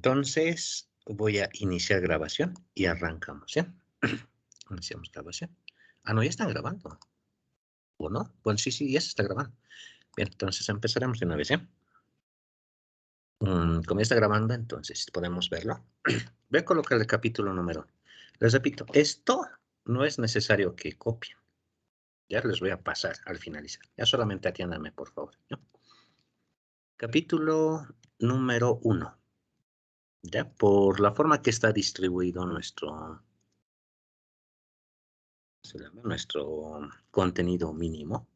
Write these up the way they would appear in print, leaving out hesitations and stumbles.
Entonces voy a iniciar grabación y arrancamos, ¿ya? Iniciamos grabación. Ah, no, ya están grabando. ¿O no? Bueno, sí, ya se está grabando. Bien, entonces empezaremos de una vez, ¿ya? Como ya está grabando, entonces podemos verlo. Voy a colocar el capítulo número 1. Les repito, esto no es necesario que copien. Ya les voy a pasar al finalizar. Ya solamente atiéndanme, por favor, ¿ya? Capítulo número 1. Ya, por la forma que está distribuido nuestro contenido mínimo.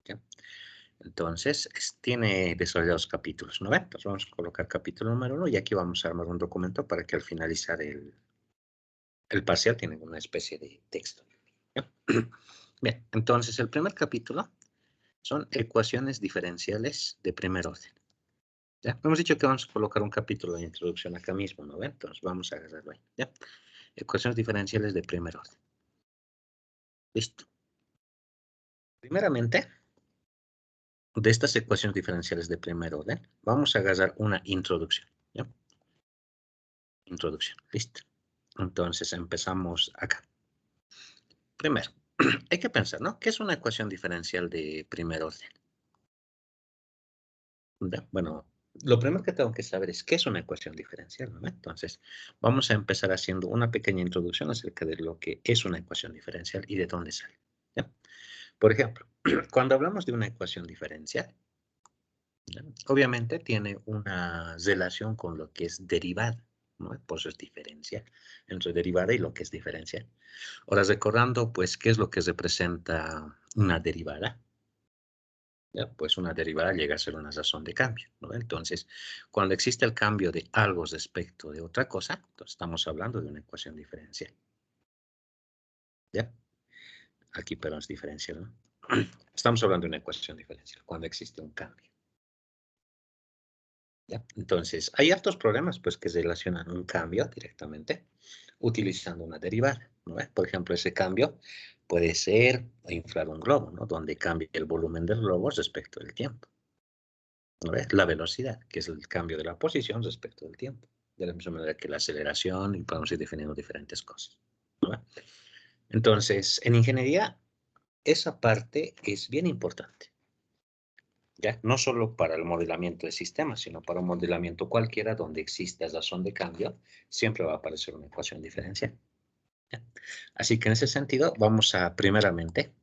¿Ya? Entonces, tiene desarrollados capítulos, ¿no ven? Entonces vamos a colocar capítulo número 1 y aquí vamos a armar un documento para que al finalizar el parcial tiene una especie de texto. ¿Ya? Bien, entonces el primer capítulo son ecuaciones diferenciales de primer orden. ¿Ya? Hemos dicho que vamos a colocar un capítulo de introducción acá mismo, ¿no ven? Entonces vamos a agarrarlo ahí, ¿ya? Ecuaciones diferenciales de primer orden. Listo. Primeramente, de estas ecuaciones diferenciales de primer orden, vamos a agarrar una introducción, ¿ya? Introducción, listo. Entonces empezamos acá. Primero, hay que pensar, ¿no? ¿Qué es una ecuación diferencial de primer orden? ¿Ya? Bueno, lo primero que tengo que saber es qué es una ecuación diferencial, ¿no? Entonces, vamos a empezar haciendo una pequeña introducción acerca de lo que es una ecuación diferencial y de dónde sale, ¿ya? Por ejemplo, cuando hablamos de una ecuación diferencial, ¿ya? Obviamente tiene una relación con lo que es derivada, ¿no? Por eso es diferencial entre derivada y lo que es diferencial. Ahora, recordando, pues, ¿qué es lo que representa una derivada? ¿Ya? Pues una derivada llega a ser una razón de cambio, ¿no? Entonces, cuando existe el cambio de algo respecto de otra cosa, entonces estamos hablando de una ecuación diferencial. ¿Ya? Aquí, pero es diferencial, ¿no? Estamos hablando de una ecuación diferencial, cuando existe un cambio. ¿Ya? Entonces, hay hartos problemas pues, que relacionan un cambio directamente utilizando una derivada, ¿no? Por ejemplo, ese cambio puede ser inflar un globo, ¿no? Donde cambia el volumen del globo respecto del tiempo, ¿no? La velocidad, que es el cambio de la posición respecto del tiempo. De la misma manera que la aceleración, y podemos ir definiendo diferentes cosas, ¿no? Entonces, en ingeniería, esa parte es bien importante. ¿Ya? No solo para el modelamiento de sistemas, sino para un modelamiento cualquiera donde exista razón de cambio, siempre va a aparecer una ecuación diferencial. ¿Ya? Así que en ese sentido, vamos a primeramente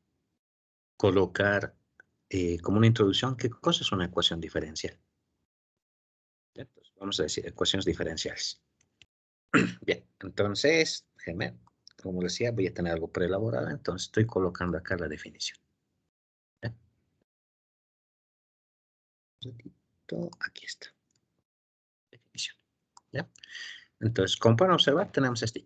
colocar como una introducción qué cosa es una ecuación diferencial. ¿Ya? Entonces, vamos a decir ecuaciones diferenciales. Bien, entonces, déjenme, como decía, voy a tener algo preelaborado, entonces estoy colocando acá la definición. ¿Ya? Aquí está. Definición. ¿Ya? Entonces, como pueden observar, tenemos esto.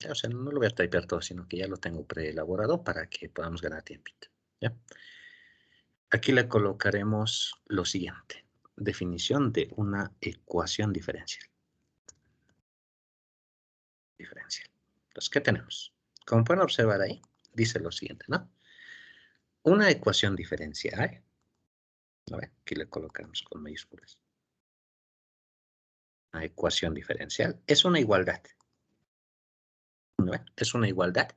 O sea, no lo voy a typear todo, sino que ya lo tengo preelaborado para que podamos ganar tiempito. ¿Ya? Aquí le colocaremos lo siguiente. Definición de una ecuación diferencial. Entonces, ¿qué tenemos? Como pueden observar ahí, dice lo siguiente, ¿no? Una ecuación diferencial, a ver, aquí le colocamos con mayúsculas. Una ecuación diferencial es una igualdad. ¿No? Es una igualdad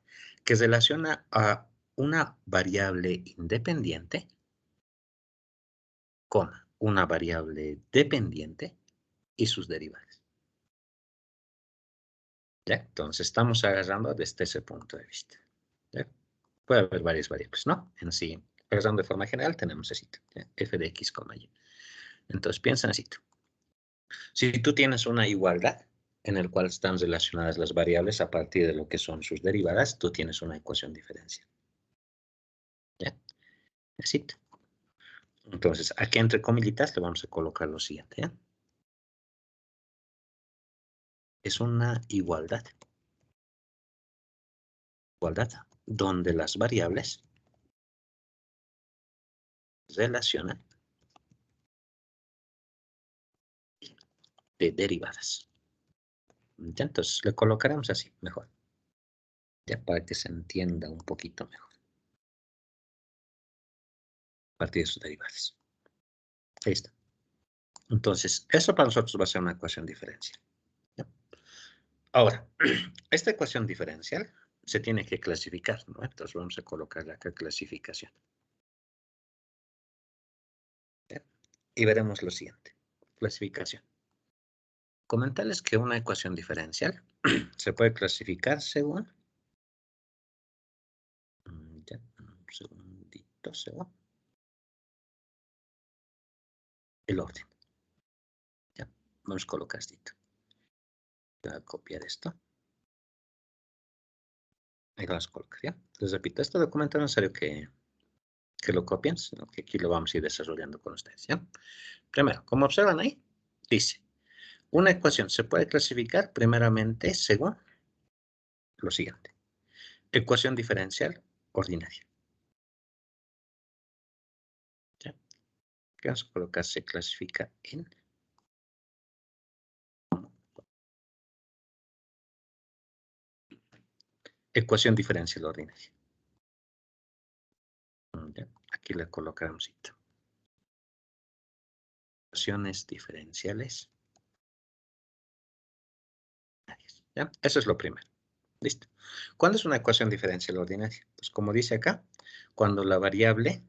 que relaciona a una variable independiente con una variable dependiente y sus derivadas. ¿Ya? Entonces estamos agarrando desde ese punto de vista. ¿Ya? Puede haber varias variables, ¿no? En sí, agarrando de forma general tenemos así, ¿ya? F de X, Y. Entonces piensa así. Si tú tienes una igualdad en el cual están relacionadas las variables a partir de lo que son sus derivadas, tú tienes una ecuación diferencial. ¿Ya? Así. Entonces, aquí entre comillitas le vamos a colocar lo siguiente, ¿ya? Es una igualdad. Igualdad donde las variables relacionan de derivadas. ¿Ya? Entonces, le colocaremos así, mejor. Ya para que se entienda un poquito mejor. A partir de sus derivadas. Ahí está. Entonces, eso para nosotros va a ser una ecuación diferencial. ¿Ya? Ahora, esta ecuación diferencial se tiene que clasificar, ¿no? Entonces vamos a colocarle acá clasificación. ¿Ya? Y veremos lo siguiente. Clasificación. Comentarles que una ecuación diferencial se puede clasificar según... Ya, un segundito, según el orden. Ya, vamos a colocar esto. Voy a copiar esto. Ahí lo vamos a colocar, ¿ya? Les repito, este documento no es necesario que lo copien, sino que aquí lo vamos a ir desarrollando con ustedes, ¿ya? Primero, como observan ahí, dice, una ecuación se puede clasificar primeramente según lo siguiente. Ecuación diferencial ordinaria. ¿Ya? ¿Qué vamos a colocar? Se clasifica en... Ecuación diferencial ordinaria. ¿Ya? Aquí le colocamos esto. Ecuaciones diferenciales. ¿Ya? Eso es lo primero. Listo. ¿Cuándo es una ecuación diferencial ordinaria? Pues como dice acá, cuando la variable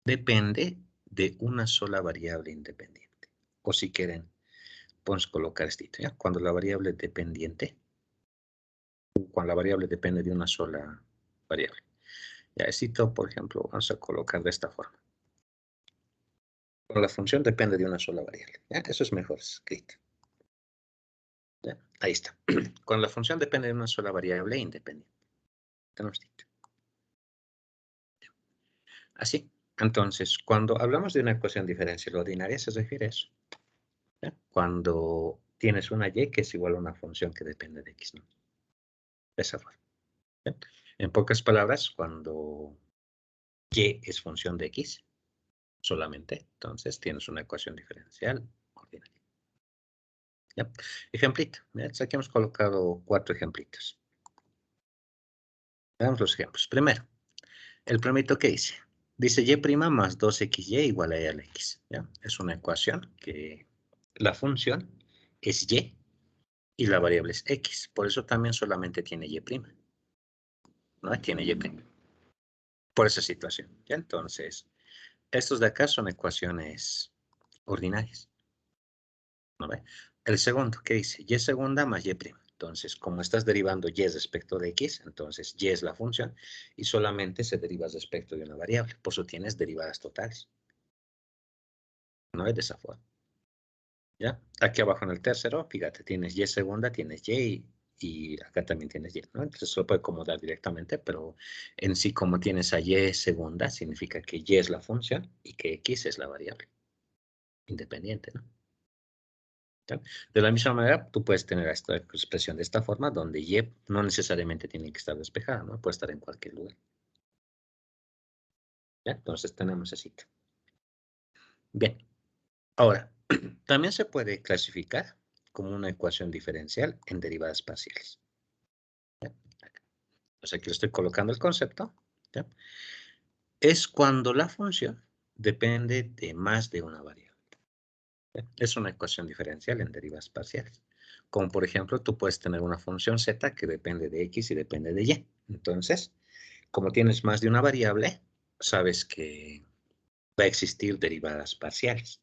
depende de una sola variable independiente. O si quieren, podemos colocar esto, ¿ya? Cuando la variable dependiente, cuando la variable depende de una sola variable. Ya, esto, por ejemplo, vamos a colocar de esta forma. Cuando la función depende de una sola variable. ¿Ya? Eso es mejor escrito. ¿Ya? Ahí está. Cuando la función depende de una sola variable independiente. Tenemos esto. Así. Entonces, cuando hablamos de una ecuación diferencial ordinaria, se refiere a eso. ¿Ya? Cuando tienes una y que es igual a una función que depende de x, ¿no? De esa forma. ¿Ya? En pocas palabras, cuando y es función de x solamente, entonces tienes una ecuación diferencial ordinaria. ¿Ya? Ejemplito. ¿Ya? Aquí hemos colocado 4 ejemplitos. Veamos los ejemplos. Primero, el primerito que dice. Dice y' más 2xy igual a y al x. ¿Ya? Es una ecuación que la función es y y la variable es x. Por eso también solamente tiene y'. ¿No? Tiene y'. Por esa situación. ¿Ya? Entonces, estos de acá son ecuaciones ordinarias. ¿No ve? El segundo, ¿qué dice? Y segunda más y'. Entonces, como estás derivando y respecto de x, entonces y es la función y solamente se deriva respecto de una variable. Por eso tienes derivadas totales. ¿No es de esa forma? ¿Ya? Aquí abajo en el tercero, fíjate, tienes y segunda, tienes y acá también tienes y, ¿no? Entonces se lo puede acomodar directamente, pero en sí como tienes a y segunda, significa que y es la función y que x es la variable independiente, ¿no? ¿Ya? De la misma manera, tú puedes tener esta expresión de esta forma, donde y no necesariamente tiene que estar despejada, ¿no? Puede estar en cualquier lugar. ¿Ya? Entonces tenemos así. Bien. Ahora, también se puede clasificar como una ecuación diferencial en derivadas parciales. ¿Ya? Entonces aquí le estoy colocando el concepto. ¿Ya? Es cuando la función depende de más de una variable. ¿Ya? Es una ecuación diferencial en derivadas parciales. Como por ejemplo, tú puedes tener una función z que depende de x y depende de y. Entonces, como tienes más de una variable, sabes que va a existir derivadas parciales.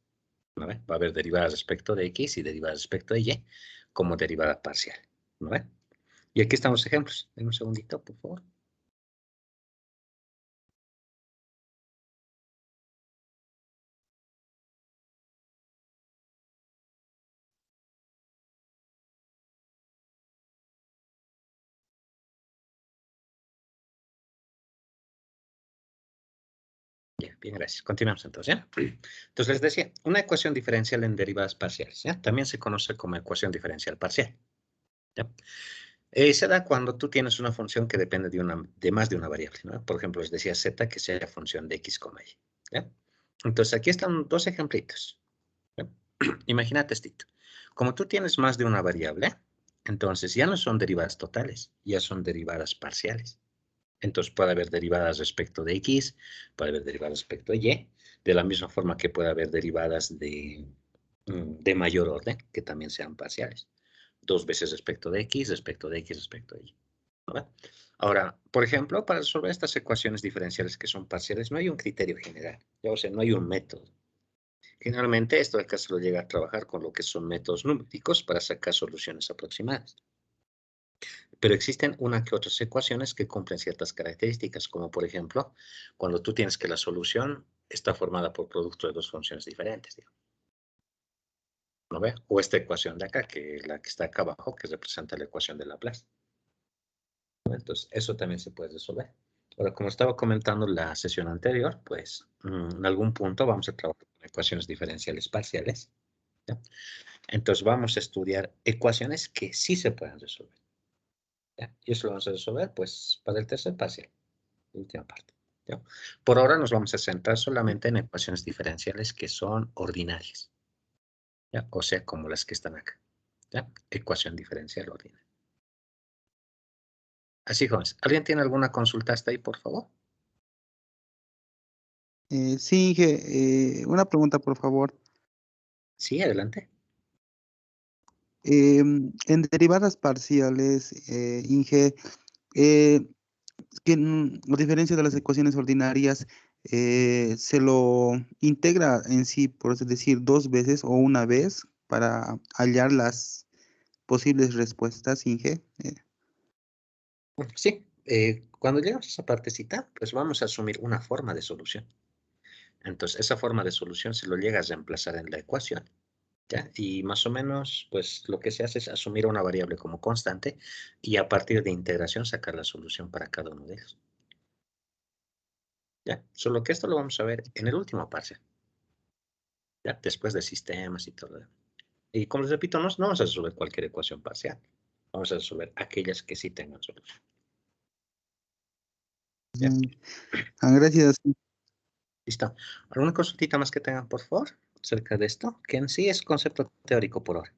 ¿No ve? Va a haber derivadas respecto de x y derivadas respecto de y como derivada parcial. ¿No ve? Y aquí están los ejemplos. Denme un segundito, por favor. Bien, bien, gracias. Continuamos entonces, ¿ya? Entonces les decía, una ecuación diferencial en derivadas parciales, ¿ya? También se conoce como ecuación diferencial parcial, ¿ya? Se da cuando tú tienes una función que depende de más de una variable, ¿no? Por ejemplo, les decía z que sea función de x, y, ¿ya? Entonces aquí están dos ejemplitos, ¿ya? Imagínate esto. Como tú tienes más de una variable, entonces ya no son derivadas totales, ya son derivadas parciales. Entonces puede haber derivadas respecto de x, puede haber derivadas respecto de y, de la misma forma que puede haber derivadas de de mayor orden, que también sean parciales. 2 veces respecto de x, respecto de x, respecto de y. ¿No? Ahora, por ejemplo, para resolver estas ecuaciones diferenciales que son parciales, no hay un criterio general, ¿ya? O sea, no hay un método. Generalmente esto acá se lo llega a trabajar con lo que son métodos numéricos para sacar soluciones aproximadas. Pero existen una que otras ecuaciones que cumplen ciertas características, como por ejemplo, cuando tú tienes que la solución está formada por producto de dos funciones diferentes, digamos. ¿No ve? O esta ecuación de acá, que la que está acá abajo, que representa la ecuación de Laplace. ¿No? Entonces, eso también se puede resolver. Ahora, como estaba comentando en la sesión anterior, pues en algún punto vamos a trabajar con ecuaciones diferenciales parciales. ¿Ya? Entonces, vamos a estudiar ecuaciones que sí se pueden resolver. ¿Ya? Y eso lo vamos a resolver, pues, para el tercer parcial, la última parte. ¿Ya? Por ahora nos vamos a centrar solamente en ecuaciones diferenciales que son ordinarias. ¿Ya? O sea, como las que están acá. ¿Ya? Ecuación diferencial ordinaria. Así, jóvenes. ¿Alguien tiene alguna consulta hasta ahí, por favor? Sí, Inge, una pregunta, por favor. Sí, adelante. En derivadas parciales, Inge, a diferencia de las ecuaciones ordinarias, se lo integra en sí, por así decir, dos veces o una vez para hallar las posibles respuestas, Inge. Sí, cuando llegamos a esa partecita, pues vamos a asumir una forma de solución. Entonces, esa forma de solución se lo llega a reemplazar en la ecuación. ¿Ya? Y más o menos, pues lo que se hace es asumir una variable como constante y a partir de integración sacar la solución para cada uno de ellos. ¿Ya? Solo que esto lo vamos a ver en el último parcial. ¿Ya? Después de sistemas y todo. Y como les repito, no vamos a resolver cualquier ecuación parcial. Vamos a resolver aquellas que sí tengan solución. ¿Ya? Gracias. Listo. ¿Alguna consultita más que tengan, por favor, acerca de esto? Que en sí es concepto teórico por ahora.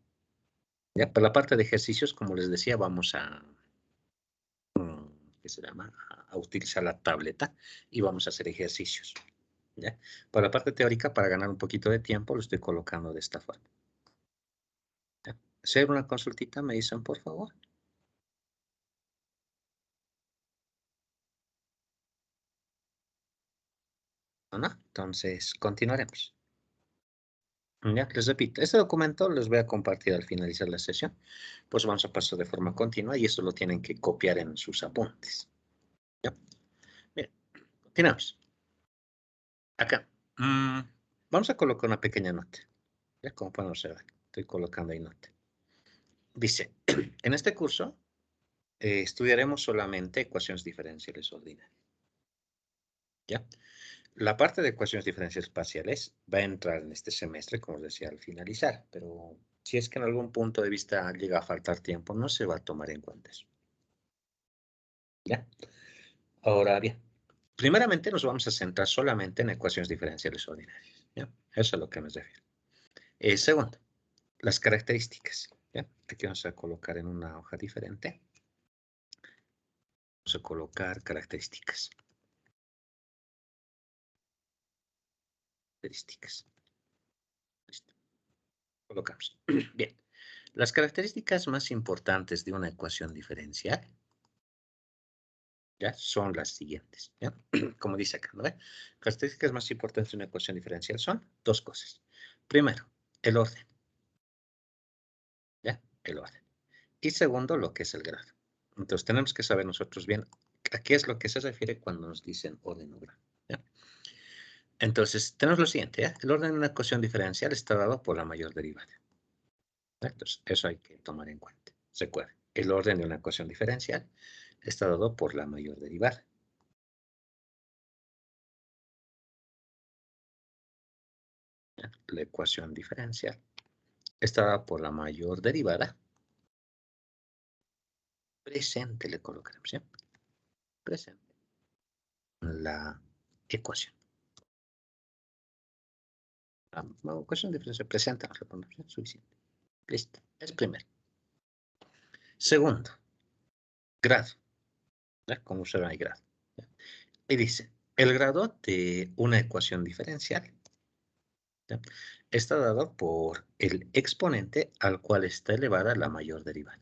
¿Ya? Para la parte de ejercicios, como les decía, vamos a ¿qué se llama? A utilizar la tableta y vamos a hacer ejercicios. ¿Ya? Para la parte teórica, para ganar un poquito de tiempo, lo estoy colocando de esta forma. ¿Ya? Si hay una consultita, me dicen, por favor. ¿No? Entonces, continuaremos. Ya, les repito, este documento les voy a compartir al finalizar la sesión. Pues vamos a pasar de forma continua y esto lo tienen que copiar en sus apuntes. ¿Ya? Bien, continuamos. Acá. Vamos a colocar una pequeña nota. ¿Ya? Como pueden observar, estoy colocando ahí nota. Dice, en este curso estudiaremos solamente ecuaciones diferenciales ordinarias. ¿Ya? La parte de ecuaciones diferenciales parciales va a entrar en este semestre, como os decía, al finalizar, pero si es que en algún punto de vista llega a faltar tiempo, no se va a tomar en cuenta eso. ¿Ya? Ahora bien, primeramente nos vamos a centrar solamente en ecuaciones diferenciales ordinarias. ¿Ya? Eso es a lo que me refiero. Segundo, las características. ¿Ya? Aquí vamos a colocar en una hoja diferente. Vamos a colocar características. Listo. Colocamos. Bien. Las características más importantes de una ecuación diferencial, ¿ya? Son las siguientes, ¿ya? Como dice acá, ¿no ve? Características más importantes de una ecuación diferencial son dos cosas. Primero, el orden, ¿ya? El orden. Y segundo, lo que es el grado. Entonces, tenemos que saber nosotros bien a qué es lo que se refiere cuando nos dicen orden o grado, ¿ya? Entonces, tenemos lo siguiente, ¿ya? El orden de una ecuación diferencial está dado por la mayor derivada. Entonces, eso hay que tomar en cuenta. Recuerden, el orden de una ecuación diferencial está dado por la mayor derivada. La ecuación diferencial está dada por la mayor derivada presente, le colocaremos, ¿sí? Presente. La ecuación. La ecuación diferencial presente, nos lo ponemos, ¿sí? Suficiente. Listo. Es primero. Segundo, grado. ¿Ya? Como se hay grado. ¿Ya? Y dice, el grado de una ecuación diferencial ¿Ya? Está dado por el exponente al cual está elevada la mayor derivada.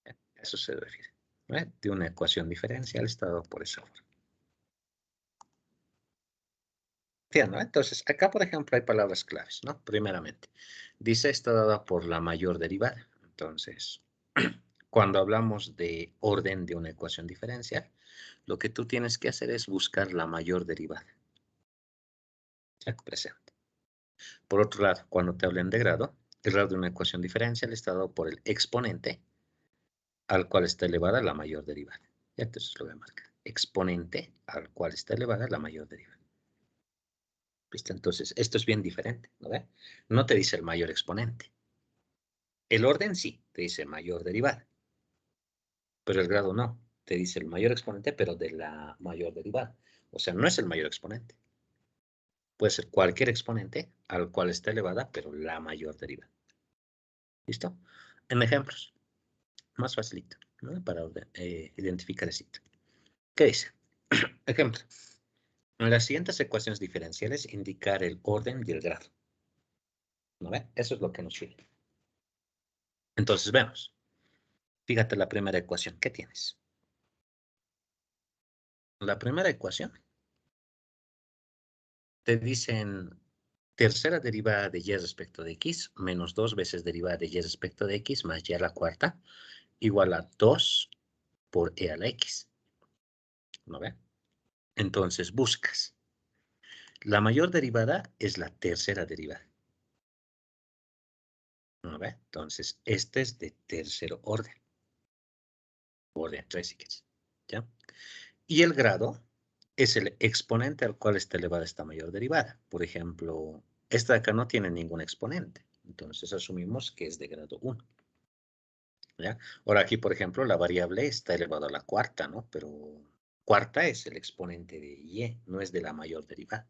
¿Ya? Eso se refiere. ¿Ve? De una ecuación diferencial está dado por esa forma. ¿Entiendo? Entonces, acá, por ejemplo, hay palabras claves, ¿no? Primeramente, dice está dada por la mayor derivada. Entonces, cuando hablamos de orden de una ecuación diferencial, lo que tú tienes que hacer es buscar la mayor derivada. Ya, presente. Por otro lado, cuando te hablen de grado, el grado de una ecuación diferencial está dado por el exponente al cual está elevada la mayor derivada. Ya, entonces lo voy a marcar. Exponente al cual está elevada la mayor derivada. ¿Viste? Entonces, esto es bien diferente, ¿no ve? No te dice el mayor exponente. El orden sí, te dice mayor derivada. Pero el grado no. Te dice el mayor exponente, pero de la mayor derivada. O sea, no es el mayor exponente. Puede ser cualquier exponente al cual está elevada, pero la mayor derivada. ¿Listo? En ejemplos, más facilito, ¿no? Para identificar esto. ¿Qué dice? Ejemplo. En las siguientes ecuaciones diferenciales, indicar el orden y el grado. ¿No ve? Eso es lo que nos sirve. Entonces, vemos. Fíjate la primera ecuación. ¿Qué tienes? La primera ecuación te dicen tercera derivada de y respecto de x menos 2 veces derivada de y respecto de x más y a la cuarta igual a 2 por e a la x. ¿No ve? Entonces buscas. La mayor derivada es la tercera derivada. ¿No ve? Entonces, este es de tercer orden. Orden 3 si quieres. ¿Ya? Y el grado es el exponente al cual está elevada esta mayor derivada. Por ejemplo, esta de acá no tiene ningún exponente. Entonces asumimos que es de grado 1. ¿Ya? Ahora aquí, por ejemplo, la variable está elevada a la cuarta, ¿no? Pero cuarta es el exponente de y, no es de la mayor derivada.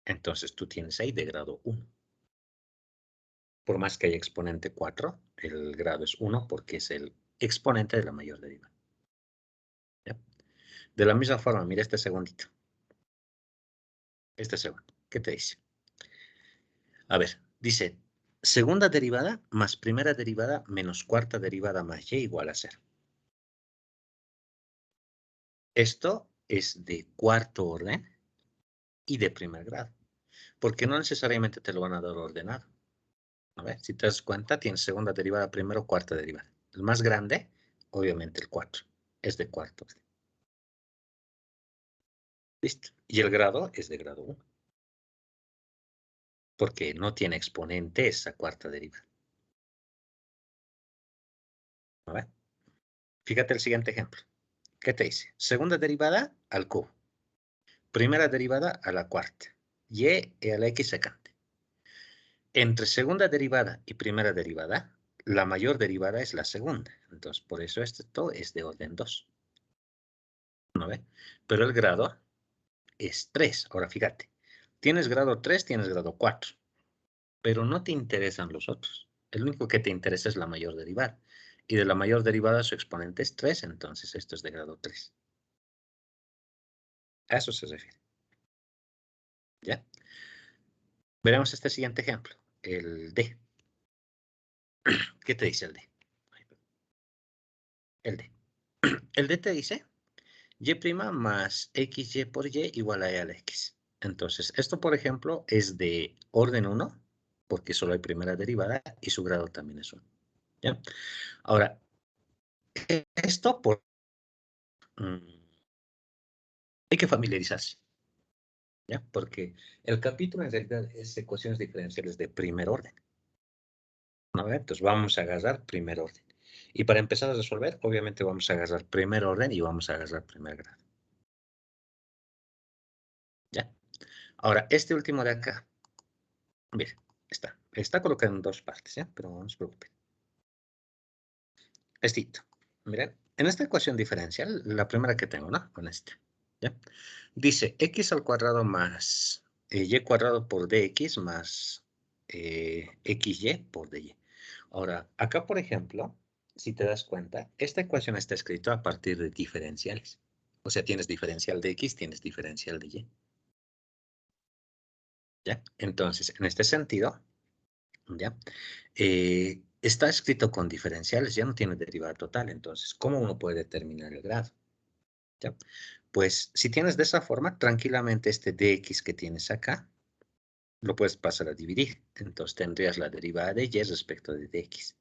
Entonces tú tienes ahí de grado 1. Por más que haya exponente 4, el grado es 1 porque es el exponente de la mayor derivada. ¿Ya? De la misma forma, mira este segundito. Este segundo. ¿Qué te dice? A ver, dice, segunda derivada más primera derivada menos cuarta derivada más y igual a 0. Esto es de cuarto orden y de primer grado, porque no necesariamente te lo van a dar ordenado. A ver, si te das cuenta, tienes segunda derivada primero, cuarta derivada. El más grande, obviamente el 4, es de cuarto orden. Listo. Y el grado es de grado 1, porque no tiene exponente esa cuarta derivada. A ver, fíjate el siguiente ejemplo. ¿Qué te dice? Segunda derivada al cubo. Primera derivada a la cuarta. Y a la x secante. Entre segunda derivada y primera derivada, la mayor derivada es la segunda. Entonces, por eso esto es de orden 2. ¿No ve? Pero el grado es 3. Ahora, fíjate. Tienes grado 3, tienes grado 4. Pero no te interesan los otros. El único que te interesa es la mayor derivada. Y de la mayor derivada su exponente es 3, entonces esto es de grado 3. A eso se refiere. ¿Ya? Veremos este siguiente ejemplo. El D. ¿Qué te dice el D? El D. El D te dice y' más xy por y igual a e a la x. Entonces, esto, por ejemplo, es de orden 1, porque solo hay primera derivada y su grado también es 1. ¿Ya? Ahora, esto hay que familiarizarse. ¿Ya? Porque el capítulo en realidad es ecuaciones diferenciales de primer orden. ¿No? Entonces, vamos a agarrar primer orden. Y para empezar a resolver, obviamente vamos a agarrar primer orden y vamos a agarrar primer grado. ¿Ya? Ahora, este último de acá, mire, está colocado en dos partes, ¿ya? Pero no se preocupen. Estito. Miren, en esta ecuación diferencial, la primera que tengo, ¿no? Con esta, ¿ya? Dice x al cuadrado más y cuadrado por dx más xy por dy. Ahora, acá, por ejemplo, si te das cuenta, esta ecuación está escrita a partir de diferenciales. O sea, tienes diferencial de x, tienes diferencial de y. ¿Ya? Entonces, en este sentido, ¿ya? Está escrito con diferenciales, ya no tiene derivada total. Entonces, ¿cómo uno puede determinar el grado? ¿Ya? Pues, si tienes de esa forma, tranquilamente este dx que tienes acá, lo puedes pasar a dividir. Entonces, tendrías la derivada de y respecto de dx.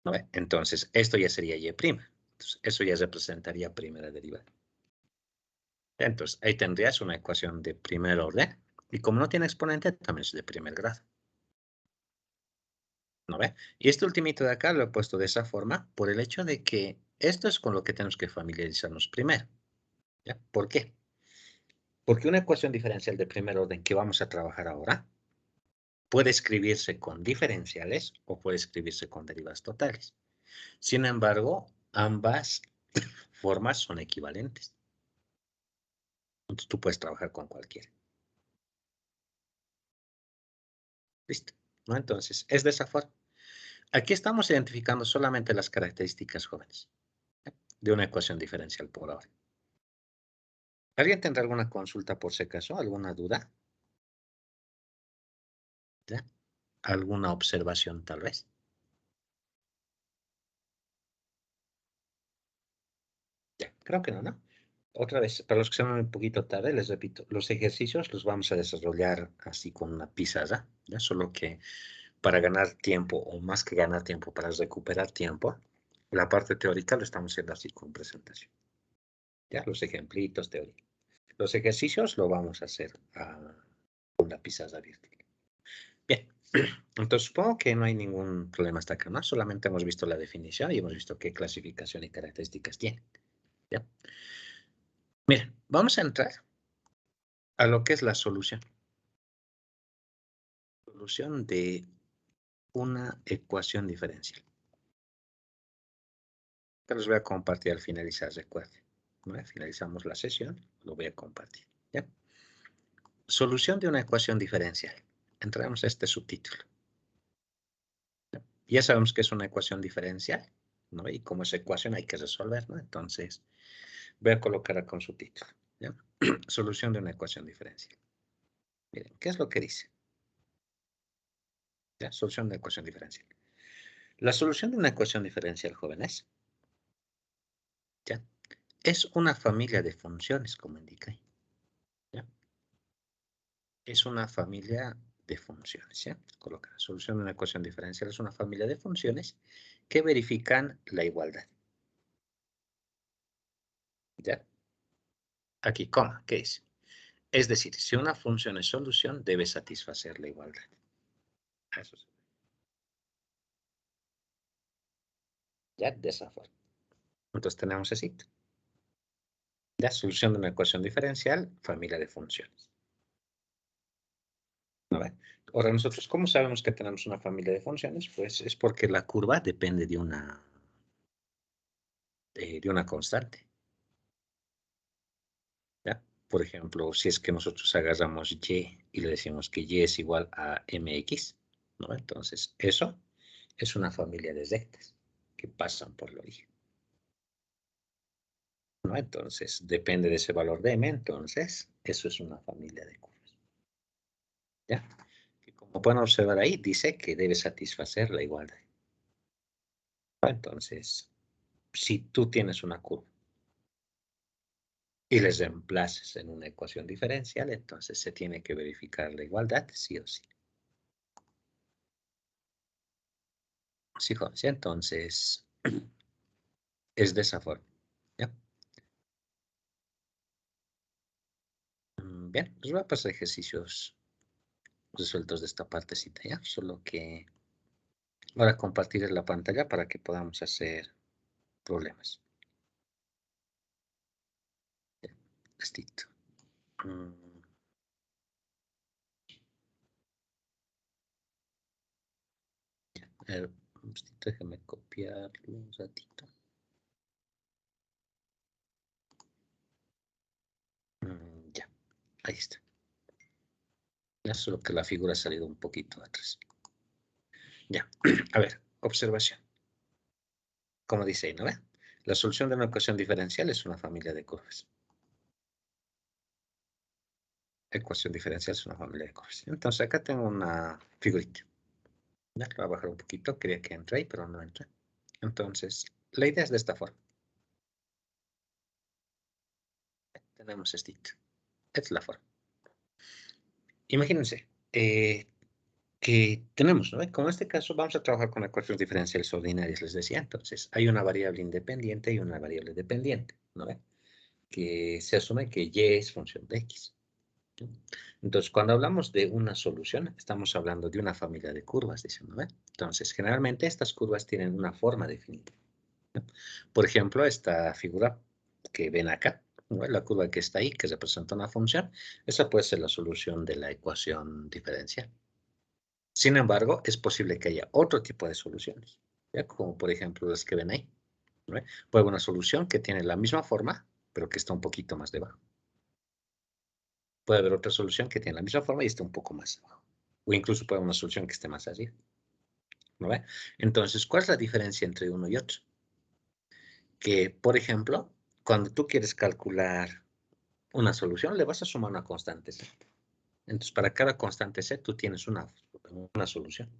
¿No ve? Entonces, esto ya sería y'. Entonces, eso ya representaría primera derivada. Entonces, ahí tendrías una ecuación de primer orden. Y como no tiene exponente, también es de primer grado. ¿No ve? Y este ultimito de acá lo he puesto de esa forma por el hecho de que esto es con lo que tenemos que familiarizarnos primero. ¿Ya? ¿Por qué? Porque una ecuación diferencial de primer orden que vamos a trabajar ahora puede escribirse con diferenciales o puede escribirse con derivadas totales. Sin embargo, ambas formas son equivalentes. Entonces tú puedes trabajar con cualquiera. ¿Listo? ¿No? Entonces, es de esa forma. Aquí estamos identificando solamente las características jóvenes de una ecuación diferencial por ahora. ¿Alguien tendrá alguna consulta por si acaso? ¿Alguna duda? ¿Ya? ¿Alguna observación tal vez? Ya, creo que no, ¿no? Otra vez, para los que son un poquito tarde, les repito, los ejercicios los vamos a desarrollar así con una pizarra, ¿ya? Solo que para ganar tiempo, o más que ganar tiempo, para recuperar tiempo, la parte teórica lo estamos haciendo así con presentación. ¿Ya? Los ejemplitos, teoría. Los ejercicios lo vamos a hacer con la pizarra virtual. Bien, entonces supongo que no hay ningún problema hasta acá, ¿no? Solamente hemos visto la definición y hemos visto qué clasificación y características tiene. ¿Ya? Miren, vamos a entrar a lo que es la solución. Solución de una ecuación diferencial. Que los voy a compartir al finalizar, recuerden. ¿No? Finalizamos la sesión, lo voy a compartir. ¿Ya? Solución de una ecuación diferencial. Entramos a este subtítulo. Ya sabemos que es una ecuación diferencial, ¿no? Y como es ecuación hay que resolver, ¿no? Entonces, voy a colocar acá un subtítulo, ¿ya? Solución de una ecuación diferencial. Miren, ¿qué es lo que dice? ¿Ya? Solución de ecuación diferencial. La solución de una ecuación diferencial, jóvenes, ¿ya? Es una familia de funciones, como indica ahí, ¿ya? Es una familia de funciones, ¿ya? Coloca, solución de una ecuación diferencial es una familia de funciones que verifican la igualdad. ¿Ya? Aquí, coma, ¿qué es? Es decir, si una función es solución, debe satisfacer la igualdad. Eso es. ¿Ya? De esa forma. Entonces tenemos así. Ya, solución de una ecuación diferencial, familia de funciones. ¿No ve? Ahora, nosotros, ¿cómo sabemos que tenemos una familia de funciones? Pues es porque la curva depende de una constante. ¿Ya? Por ejemplo, si es que nosotros agarramos y le decimos que y es igual a mx, ¿no? Entonces, eso es una familia de rectas que pasan por el origen. ¿No? Entonces, depende de ese valor de m, entonces, eso es una familia de curvas. ¿Ya? Que como pueden observar ahí, dice que debe satisfacer la igualdad. ¿No? Entonces, si tú tienes una curva y les reemplaces en una ecuación diferencial, entonces se tiene que verificar la igualdad, sí o sí. Sí, José, entonces, es de esa forma. ¿Ya? Bien, pues voy a pasar ejercicios resueltos de esta partecita, ¿ya? Solo que ahora compartir la pantalla para que podamos hacer problemas. Listito. A ver, déjame copiarlo un ratito. Ya, ahí está. Ya solo que la figura ha salido un poquito atrás. Ya, a ver, observación. Como dice ahí, ¿no ve? La solución de una ecuación diferencial es una familia de curvas. ecuación diferencial es una familia de curvas. Entonces acá tengo una figurita. Ya, la voy a bajar un poquito, quería que entre ahí, pero no entra. Entonces, la idea es de esta forma. Tenemos esto. Esta es la forma. Imagínense que tenemos, ¿no? Como en este caso vamos a trabajar con ecuaciones diferenciales ordinarias, les decía. Entonces, hay una variable independiente y una variable dependiente, ¿no? Que se asume que y es función de x. Entonces, cuando hablamos de una solución, estamos hablando de una familia de curvas, dicen, ¿no? Entonces, generalmente estas curvas tienen una forma definida, ¿no? Por ejemplo, esta figura que ven acá, ¿no? La curva que está ahí, que representa una función, esa puede ser la solución de la ecuación diferencial. Sin embargo, es posible que haya otro tipo de soluciones, ¿ya? Como por ejemplo las que ven ahí, ¿no? Puede haber una solución que tiene la misma forma, pero que está un poquito más debajo. Puede haber otra solución que tiene la misma forma y esté un poco más abajo. O incluso puede haber una solución que esté más arriba, ¿no ve? Entonces, ¿cuál es la diferencia entre uno y otro? Que, por ejemplo, cuando tú quieres calcular una solución, le vas a sumar una constante C. Entonces, para cada constante C, tú tienes una solución,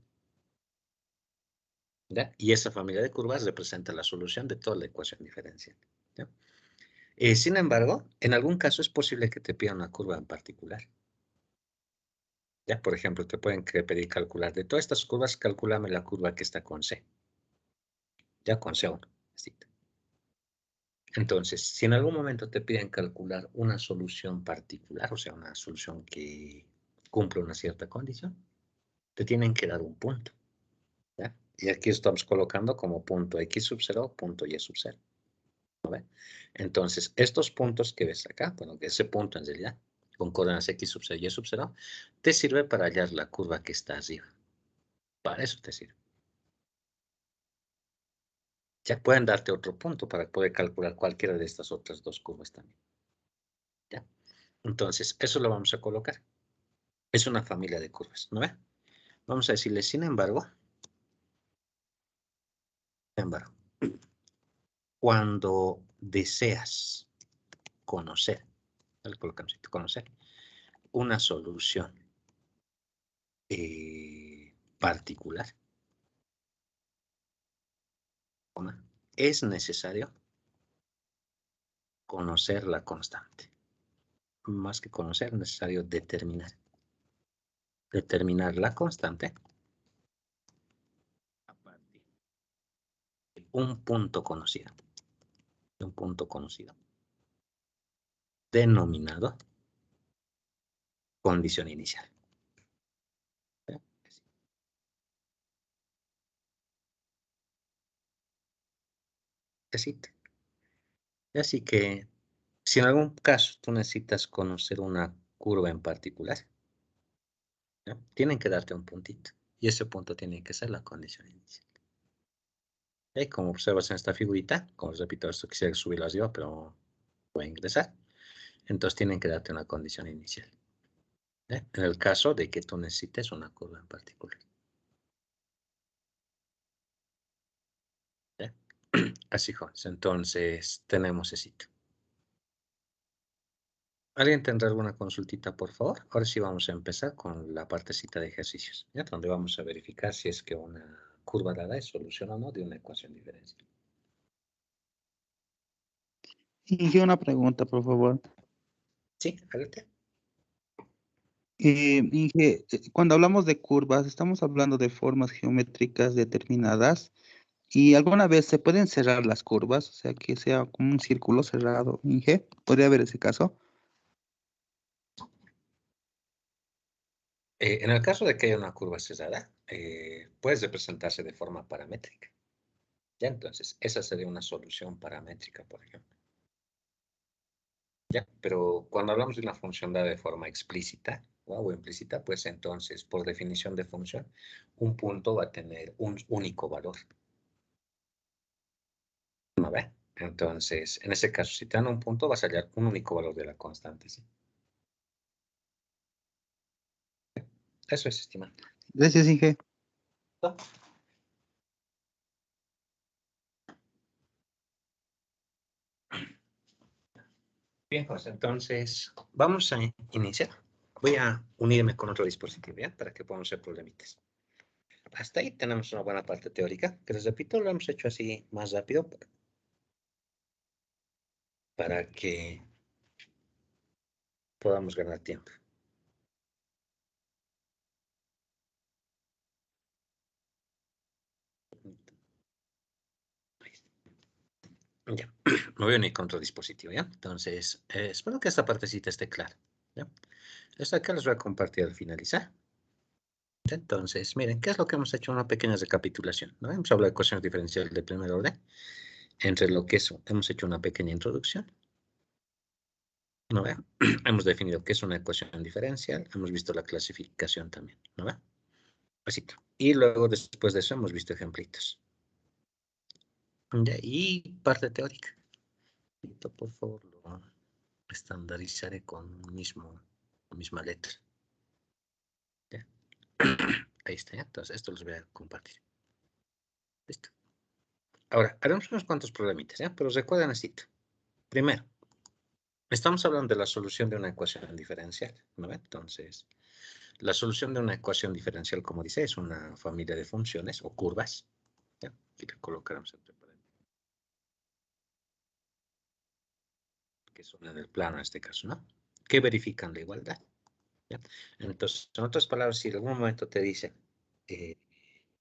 ¿ya? Y esa familia de curvas representa la solución de toda la ecuación diferencial, ¿ya? Sin embargo, en algún caso es posible que te pida una curva en particular. Ya, por ejemplo, te pueden pedir calcular de todas estas curvas, calculame la curva que está con C. Ya con C1. Entonces, si en algún momento te piden calcular una solución particular, o sea, una solución que cumple una cierta condición, te tienen que dar un punto, ¿ya? Y aquí estamos colocando como punto x sub 0, punto y sub 0, ¿no ve? Entonces, estos puntos que ves acá, bueno, ese punto en realidad, con coordenadas x sub 0 y sub 0, te sirve para hallar la curva que está arriba. Para eso te sirve. Ya pueden darte otro punto para poder calcular cualquiera de estas otras dos curvas también. ¿Ya? Entonces, eso lo vamos a colocar. Es una familia de curvas, ¿no ve? Vamos a decirle, sin embargo, cuando deseas conocer, conocer una solución particular, es necesario conocer la constante. Más que conocer, es necesario determinar. Determinar la constante a partir de un punto conocido. De un punto conocido. Denominado condición inicial. Así que, si en algún caso tú necesitas conocer una curva en particular, ¿no? Tienen que darte un puntito. Y ese punto tiene que ser la condición inicial. ¿Okay? Como observas en esta figurita, como repito, esto quisiera subirlo arriba, pero voy a ingresar. Entonces tienen que darte una condición inicial. ¿Eh? En el caso de que tú necesites una curva en particular. ¿Eh? Así, jóvenes. Entonces, tenemos ese sitio. ¿Alguien tendrá alguna consultita, por favor? Ahora sí vamos a empezar con la partecita de ejercicios, ¿ya? Donde vamos a verificar si es que una curva dada es solución o no de una ecuación diferencial. Inge, una pregunta, por favor. Sí, adelante. Inge, cuando hablamos de curvas, estamos hablando de formas geométricas determinadas y alguna vez se pueden cerrar las curvas, o sea, que sea como un círculo cerrado. Inge, ¿podría haber ese caso? En el caso de que haya una curva cerrada, puede representarse de forma paramétrica. ¿Ya? Entonces, esa sería una solución paramétrica, por ejemplo. ¿Ya? Pero cuando hablamos de una función dada de forma explícita, ¿no? O implícita, pues entonces, por definición de función, un punto va a tener un único valor. ¿No ve? Entonces, en ese caso, si te dan un punto, vas a hallar un único valor de la constante, ¿sí? Eso es, estimado. Gracias, Inge. ¿No? Bien, pues entonces, vamos a iniciar. voy a unirme con otro dispositivo, ¿ya? Para que podamos hacer problemitas. Hasta ahí tenemos una buena parte teórica, que les repito, lo hemos hecho así más rápido para que podamos ganar tiempo. Ya, me voy a unir con otro dispositivo, ¿ya? Entonces, espero que esta partecita esté clara, ¿ya? Esto acá les voy a compartir al finalizar. Entonces, miren, ¿qué es lo que hemos hecho? Una pequeña recapitulación, ¿no? Hemos hablado de ecuaciones diferenciales de primer orden, entre lo que es, hemos hecho una pequeña introducción, ¿no ve? Hemos definido qué es una ecuación diferencial, hemos visto la clasificación también, ¿no ve? Así. Y luego, después de eso, hemos visto ejemplitos. Ya, y parte teórica. Esto, por favor, lo estandarizaré con misma letra. ¿Ya? Ahí está, ¿ya? Entonces, esto los voy a compartir. Listo. Ahora, haremos unos cuantos problemitas, ¿ya? Pero recuerden así. Primero, estamos hablando de la solución de una ecuación diferencial, ¿no ve? Entonces, la solución de una ecuación diferencial, como dice, es una familia de funciones o curvas, ¿ya? Y que colocaremos entre paréntesis, que son en el plano en este caso, ¿no? Que verifican la igualdad, ¿ya? Entonces, en otras palabras, si en algún momento te dice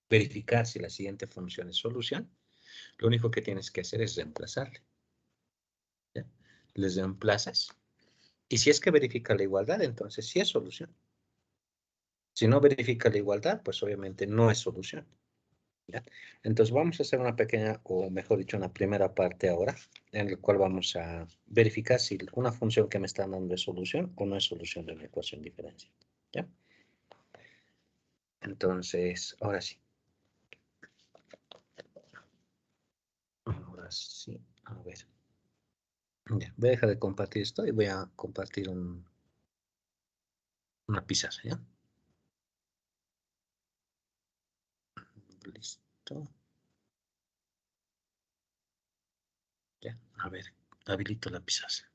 verificar si la siguiente función es solución, lo único que tienes que hacer es reemplazarle, ¿ya? Les reemplazas. Y si es que verifica la igualdad, entonces sí es solución. Si no verifica la igualdad, pues obviamente no es solución, ¿ya? Entonces vamos a hacer una pequeña, o mejor dicho, una primera parte ahora, en la cual vamos a verificar si una función que me está dando es solución o no es solución de una ecuación diferencial, ¿ya? Entonces, ahora sí. Ahora sí, a ver. Ya, voy a dejar de compartir esto y voy a compartir una pizarra, ¿ya? Listo. Ya, a ver, habilito la pizarra.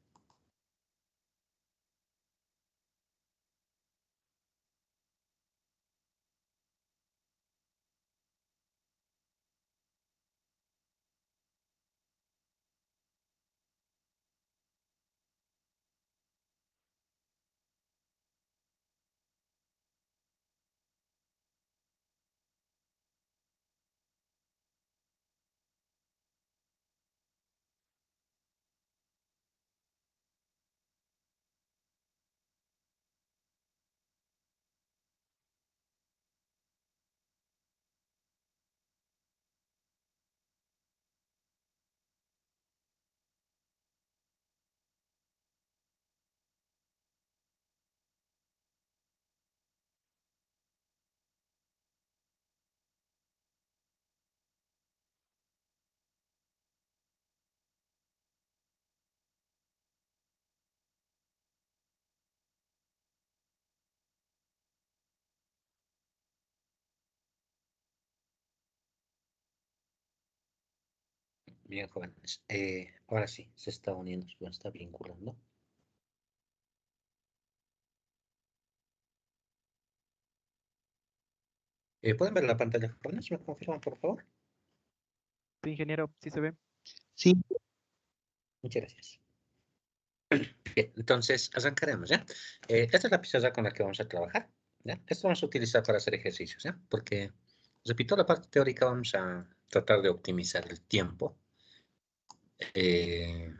Bien, jóvenes. Ahora sí, se está uniendo, se está vinculando. ¿Pueden ver la pantalla, jóvenes? ¿Me confirman, por favor? Sí, ingeniero, sí se ve. Sí, Muchas gracias. Bien, entonces arrancaremos, ¿ya? Esta es la pizarra con la que vamos a trabajar, ¿ya? Esto vamos a utilizar para hacer ejercicios, ¿ya? Porque, repito, la parte teórica vamos a tratar de optimizar el tiempo, eh,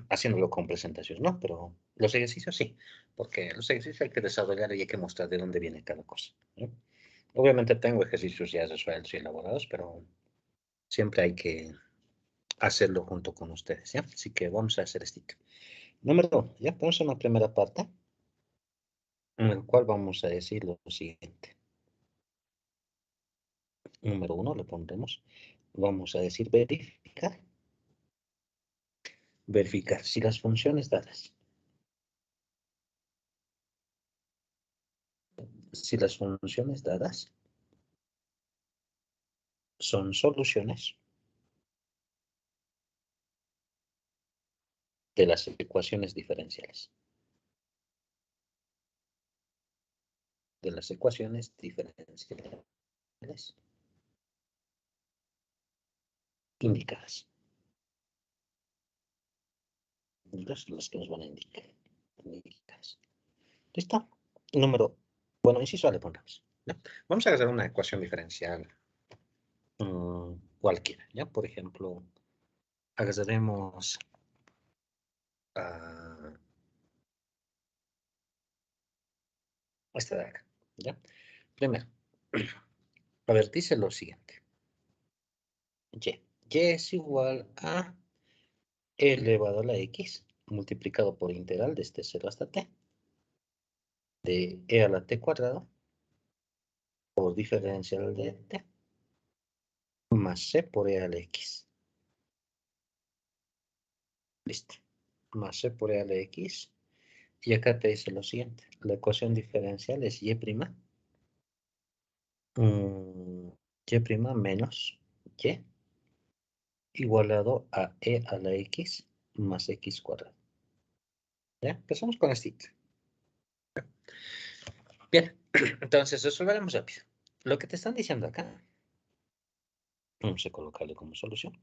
haciéndolo con presentaciones, ¿no? Pero los ejercicios sí, porque los ejercicios hay que desarrollar y hay que mostrar de dónde viene cada cosa, ¿no? Obviamente tengo ejercicios ya resueltos y elaborados, pero siempre hay que hacerlo junto con ustedes, ¿ya? Así que vamos a hacer esto. Número 1, ya tenemos una primera parte en el cual vamos a decir lo siguiente. Número 1 le pondremos, vamos a decir verificar. Verificar si las funciones dadas, son soluciones de las ecuaciones diferenciales. de las ecuaciones diferenciales indicadas. Entonces, las que nos van a indicar. ¿Listo? Bueno, inciso A le pongamos. ¿Ya? Vamos a hacer una ecuación diferencial cualquiera, ¿ya? Por ejemplo, agarraremos esta de acá, ¿ya? Primero, a ver, dice lo siguiente. Y es igual a e elevado a la x multiplicado por integral desde 0 hasta t de e a la t cuadrado por diferencial de t más c por e a la x. Listo. Más c por e a la x. Y acá te dice lo siguiente. La ecuación diferencial es y', y' menos y igualado a e a la x más x cuadrado. ¿Ya? Empezamos con esto. Bien, entonces resolveremos rápido. Lo que te están diciendo acá, vamos a colocarle como solución,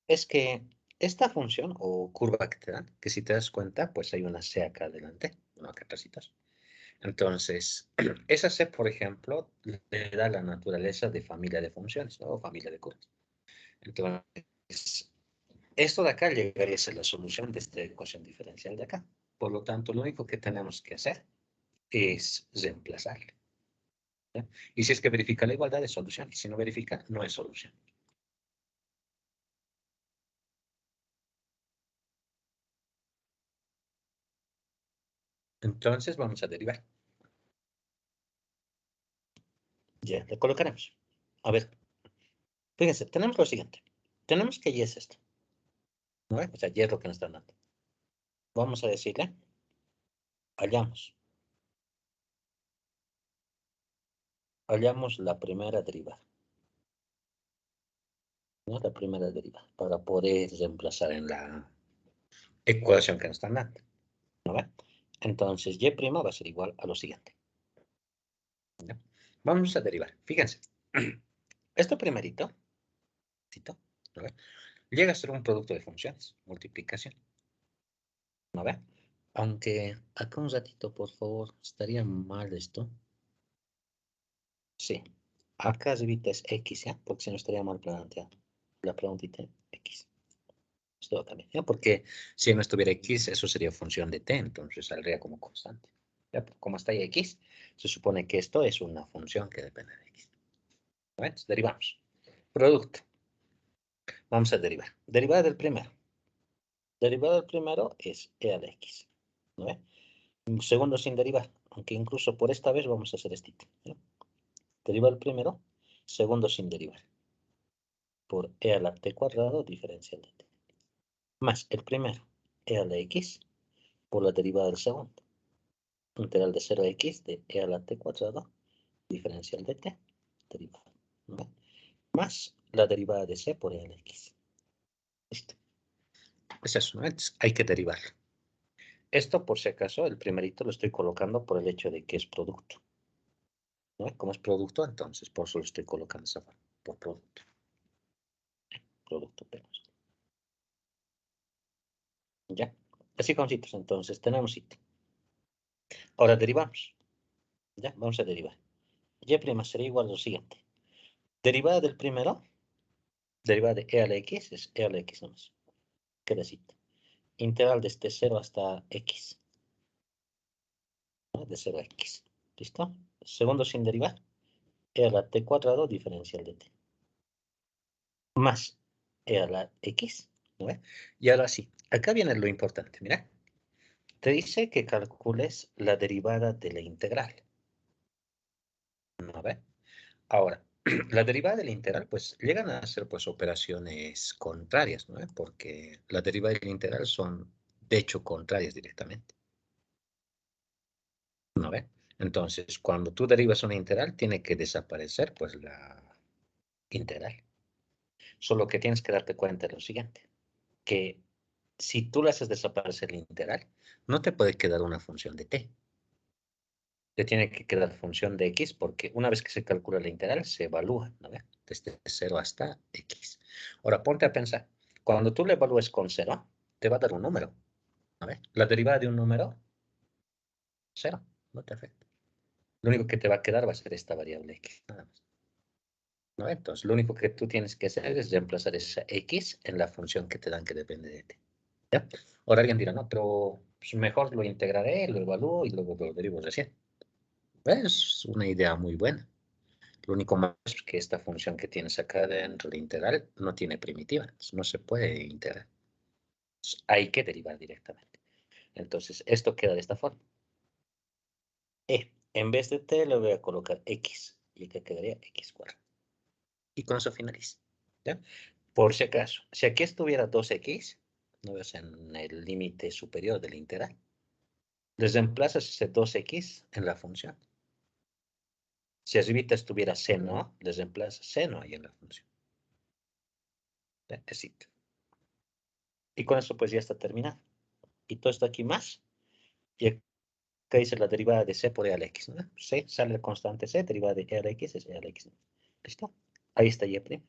es que esta función o curva que te dan, que si te das cuenta, pues hay una c acá adelante, una acá atrás. Entonces, esa c, por ejemplo, le da la naturaleza de familia de funciones, ¿no? O familia de curvas. Entonces, esto de acá llegaría a ser la solución de esta ecuación diferencial de acá. Por lo tanto, lo único que tenemos que hacer es reemplazarle. ¿Ya? Y si es que verifica la igualdad, es solución. Y si no verifica, no es solución. Entonces, vamos a derivar. Ya, le colocaremos. A ver, fíjense, tenemos lo siguiente. Tenemos que y es esto. ¿No? O sea, y es lo que nos están dando. Vamos a decirle, hallamos la primera derivada. ¿No? La primera derivada, para poder reemplazar en la ecuación que nos están dando. ¿No ve? Entonces, y' va a ser igual a lo siguiente. ¿Ya? Vamos a derivar. Fíjense. Esto primerito, ¿no ve? Llega a ser un producto de funciones, multiplicación. ¿No ve? Aunque acá un ratito, por favor, estaría mal esto. Sí. Acá arribita es x, ¿ya? Porque si no estaría mal planteado. La preguntita x. Esto va a cambiar, ¿ya? Porque si no estuviera x, eso sería función de t, entonces saldría como constante. ¿Ya? Como está ahí x, se supone que esto es una función que depende de x. ¿No? Entonces, derivamos. Producto. Vamos a derivar. Derivada del primero. Derivada del primero es e a la x. ¿No ve? Segundo sin derivar, aunque incluso por esta vez vamos a hacer esto. ¿Ya? Deriva el primero, segundo sin derivar. Por e a la t cuadrado diferencial de t. Más el primero, e a la x, por la derivada del segundo. Integral de 0 a x de e a la t cuadrado diferencial de t. Derivada. ¿No? Más la derivada de c por e a la x. Listo. Es eso, ¿no? Entonces, hay que derivarlo. Esto, por si acaso, el primerito lo estoy colocando por el hecho de que es producto. ¿No? Como es producto, entonces, por eso lo estoy colocando esa forma, por producto. Producto tenemos. ¿Ya? Así con citos, entonces, tenemos cito. Ahora derivamos. ¿Ya? Vamos a derivar. Y' sería igual a lo siguiente. Derivada del primero, derivada de e a la x, es e a la x nomás. Queda cito. Integral desde 0 hasta x. ¿No? De 0 a x. ¿Listo? Segundo sin derivar. E a la t cuadrado diferencial de t. Más e a la x. ¿No? Y ahora sí. Acá viene lo importante. Mira. Te dice que calcules la derivada de la integral. ¿No ve? Ahora, la derivada de la integral, pues, llegan a ser, pues, operaciones contrarias, ¿no? Porque la derivada de la integral son, de hecho, contrarias directamente. ¿No ve? Entonces, cuando tú derivas una integral, tiene que desaparecer, pues, la integral. Solo que tienes que darte cuenta de lo siguiente, que si tú le haces desaparecer la integral, no te puede quedar una función de t. te tiene que quedar función de x, porque una vez que se calcula la integral, se evalúa, ¿no ve? Desde 0 hasta x. Ahora, ponte a pensar, cuando tú le evalúes con 0, te va a dar un número, ¿no ve? La derivada de un número, 0, no te afecta. Lo único que te va a quedar va a ser esta variable x, nada más. ¿No? Entonces, lo único que tú tienes que hacer es reemplazar esa x en la función que te dan que depende de ti. ¿Ya? Ahora alguien dirá, no, pero pues, mejor lo integraré, lo evalúo y luego lo derivo recién. Es una idea muy buena. Lo único más es que esta función que tienes acá dentro de integral no tiene primitiva. No se puede integrar. Hay que derivar directamente. Entonces, esto queda de esta forma. En vez de t le voy a colocar x. Y acá quedaría x cuadrado. Y con eso finaliza. ¿Ya? Por si acaso, si aquí estuviera 2x, no ves en el límite superior de la integral, les reemplazas ese 2x en la función. Si arribita estuviera seno, les reemplazas seno ahí en la función. ¿Ya? Así. Y con eso pues ya está terminado. Y todo esto aquí más. Y acá dice la derivada de c por e a la x, ¿no? C sale la constante c, derivada de e a la x es e a la x. ¿Listo? Ahí está y'.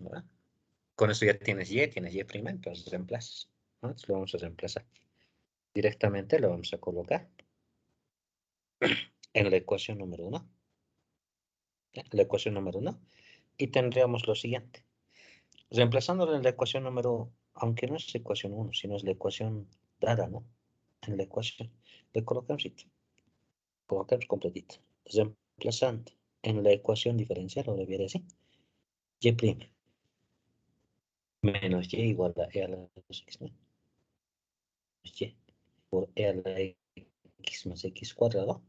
¿No? Con eso ya tienes y, entonces reemplazas. ¿No? Entonces lo vamos a reemplazar. Directamente lo vamos a colocar en la ecuación número 1. La ecuación número 1. Y tendríamos lo siguiente. Reemplazándolo en la ecuación número, aunque no es ecuación 1, sino es la ecuación dada, ¿no? En la ecuación. Le colocamos completito. Reemplazando en la ecuación diferencial, lo debería decir. Y' menos y igual a e a la x, ¿no? Y por e a la x más x cuadrado.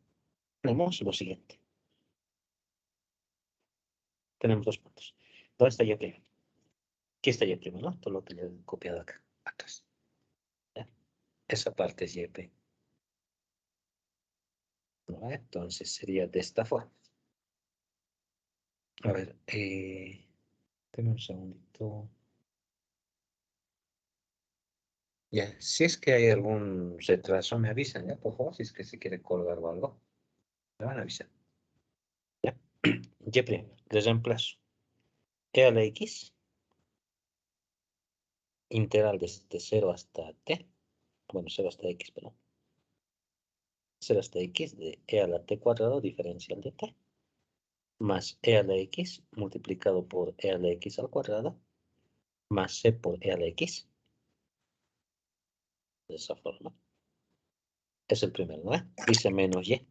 Tenemos lo siguiente. Tenemos dos puntos. ¿Dónde está y'? Aquí está y', ¿no? Todo lo que le he copiado acá, atrás. ¿Ya? Esa parte es y'. ¿No? Entonces sería de esta forma. A ver, dame un segundito. Ya, si es que hay algún retraso, me avisan, ya, por favor, si es que se quiere colgar o algo. Me van a avisar. Ya. Y', les reemplazo. E a la x, integral desde 0 hasta t. Bueno, 0 hasta x, perdón. 0 hasta x de e a la t cuadrado diferencial de t. Más e a la x multiplicado por e a la x al cuadrado. Más c por e a la x. De esa forma. Es el primero, ¿no? Dice menos y.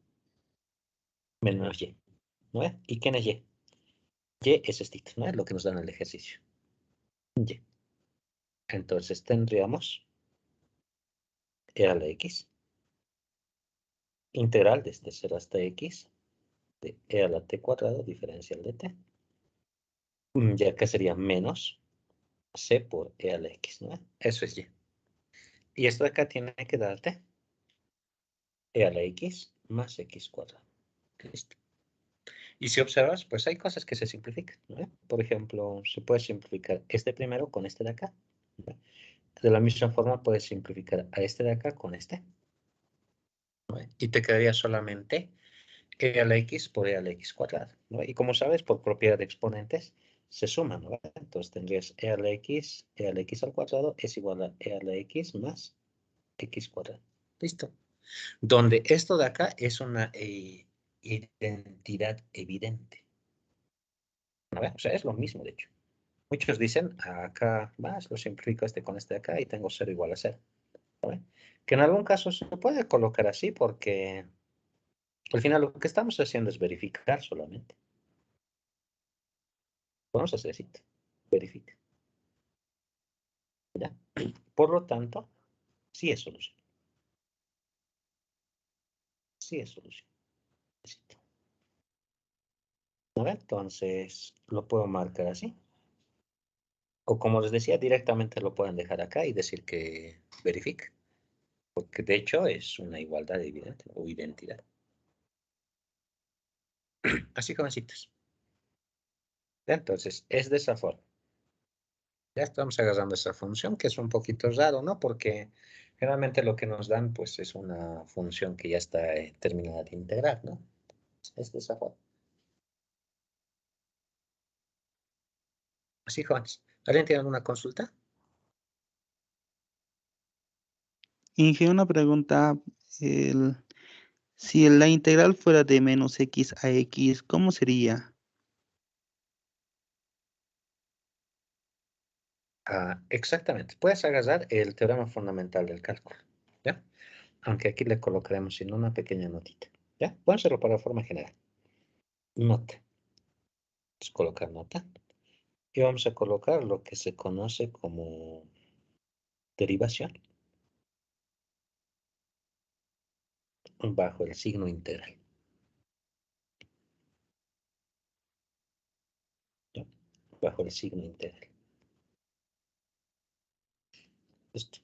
Menos y. ¿No? ¿Y quién es y? Y es este, ¿no? Es lo que nos da en el ejercicio. Y. Entonces tendríamos e a la x. Integral desde 0 hasta x de e a la t cuadrado diferencial de t. Y acá sería menos c por e a la x, ¿no? Eso es y. Y esto de acá tiene que darte e a la x más x cuadrado. Listo. Y si observas, pues hay cosas que se simplifican, ¿no? Por ejemplo, se puede simplificar este primero con este de acá, ¿no? De la misma forma puedes simplificar a este de acá con este, ¿no? Y te quedaría solamente e a la x por e a la x cuadrada, ¿no? Y como sabes, por propiedad de exponentes, se suman, ¿no? Entonces tendrías e a la x al cuadrado es igual a e a la x más x cuadrado. Listo. Donde esto de acá es una identidad evidente. ¿No? O sea, es lo mismo, de hecho. Muchos dicen, acá más, lo simplifico este con este de acá y tengo 0 igual a 0. ¿No? Que en algún caso se puede colocar así porque al final lo que estamos haciendo es verificar solamente. Vamos a hacer así. Verifica. ¿Ya? Por lo tanto, sí es solución. Sí es solución. ¿No? Entonces, lo puedo marcar así. O como les decía, directamente lo pueden dejar acá y decir que verifica. Porque de hecho es una igualdad evidente o identidad. Así jovencitos. Entonces, es de esa forma. Ya estamos agarrando esa función, que es un poquito raro, ¿no? Porque Generalmente lo que nos dan, pues, es una función que ya está terminada de integrar, ¿no? Es de esa forma. Así, jóvenes. ¿Alguien tiene alguna consulta? Inge, una pregunta. Si la integral fuera de menos x a x, ¿cómo sería? Ah, exactamente. Puedes agarrar el teorema fundamental del cálculo, ¿ya? Aunque aquí le colocaremos en una pequeña notita, ¿ya? Vamos a hacerlo para forma general. Nota. Vamos a colocar nota. Y vamos a colocar lo que se conoce como derivación bajo el signo integral, ¿ya? Bajo el signo integral. Listo.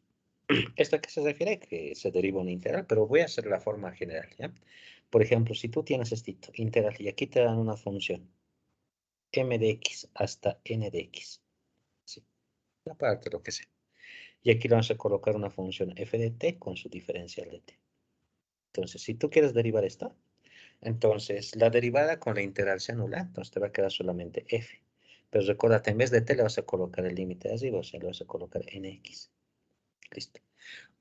¿Esto a qué se refiere? Que se deriva una integral, pero voy a hacer la forma general, ¿ya? Por ejemplo, si tú tienes esto, integral, y aquí te dan una función, m de x hasta n de x, ¿sí? Aparte lo que sea. Y aquí le vamos a colocar una función f de t con su diferencial de t. Entonces, si tú quieres derivar esto, entonces la derivada con la integral se anula, entonces te va a quedar solamente f. Pero recuérdate, en vez de t le vas a colocar el límite de arriba, o sea, le vas a colocar nx. Listo.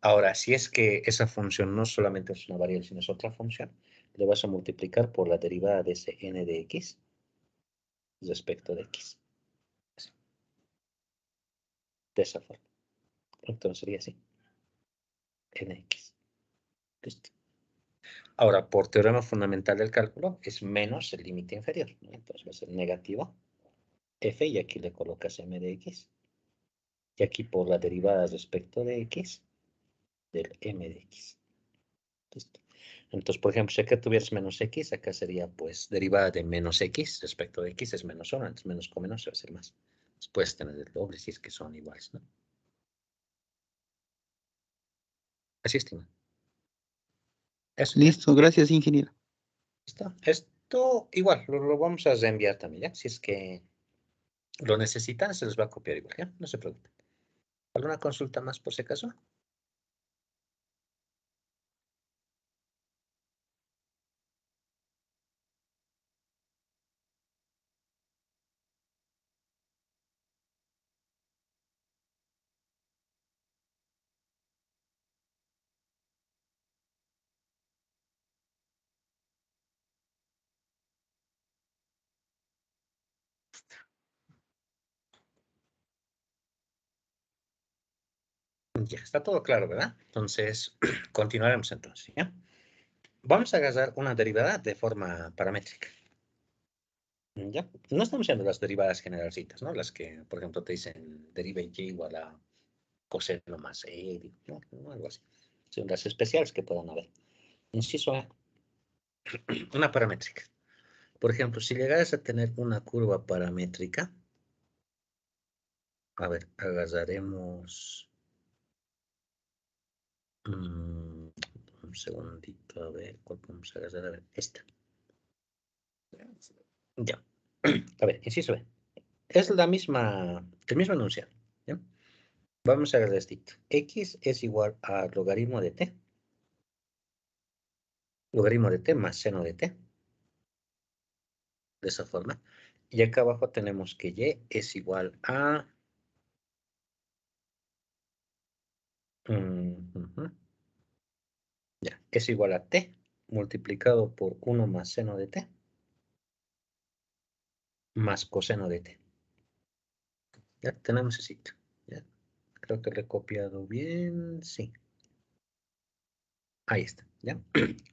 Ahora, si es que esa función no solamente es una variable, sino es otra función, le vas a multiplicar por la derivada de ese n de x respecto de x. Así. De esa forma. Entonces sería así. Nx. Listo. Ahora, por teorema fundamental del cálculo, es menos el límite inferior, ¿no? Entonces va a ser negativo f y aquí le colocas m de x. Y aquí por la derivada respecto de x, del m de x. Listo. Entonces, por ejemplo, si acá tuvieras menos x, acá sería pues derivada de menos x respecto de x es menos 1, entonces menos con menos va a ser más. Entonces puedes tener el doble si es que son iguales, ¿no? Así estima. Eso, ¿ya? Listo, gracias, ingeniero. ¿Listo? Esto igual, lo vamos a reenviar también, ¿ya? Si es que lo necesitan, se les va a copiar igual, ¿ya? No se preocupen. ¿Alguna consulta más por si acaso? Ya, está todo claro, ¿verdad? Entonces, continuaremos entonces, ¿ya? Vamos a agarrar una derivada de forma paramétrica. ¿Ya? No estamos viendo las derivadas generalcitas, ¿no? Las que, por ejemplo, te dicen deriva y igual a coseno más e, ¿no? ¿No? Algo así. Son las especiales que puedan haber. Inciso A, una paramétrica. Por ejemplo, si llegaras a tener una curva paramétrica, a ver, agarraremos... un segundito, a ver, ¿cuál podemos agarrar? A ver, esta. Ya. A ver, inciso B. Es la misma, el mismo enunciado. ¿Ya? Vamos a agarrar esto. X es igual a logaritmo de t. Logaritmo de t más seno de t. De esa forma. Y acá abajo tenemos que y es igual a... ya, es igual a t multiplicado por 1 más seno de t más coseno de t. Ya tenemos ese sitio. ¿Ya? Creo que lo he copiado bien. Sí. Ahí está. ¿Ya?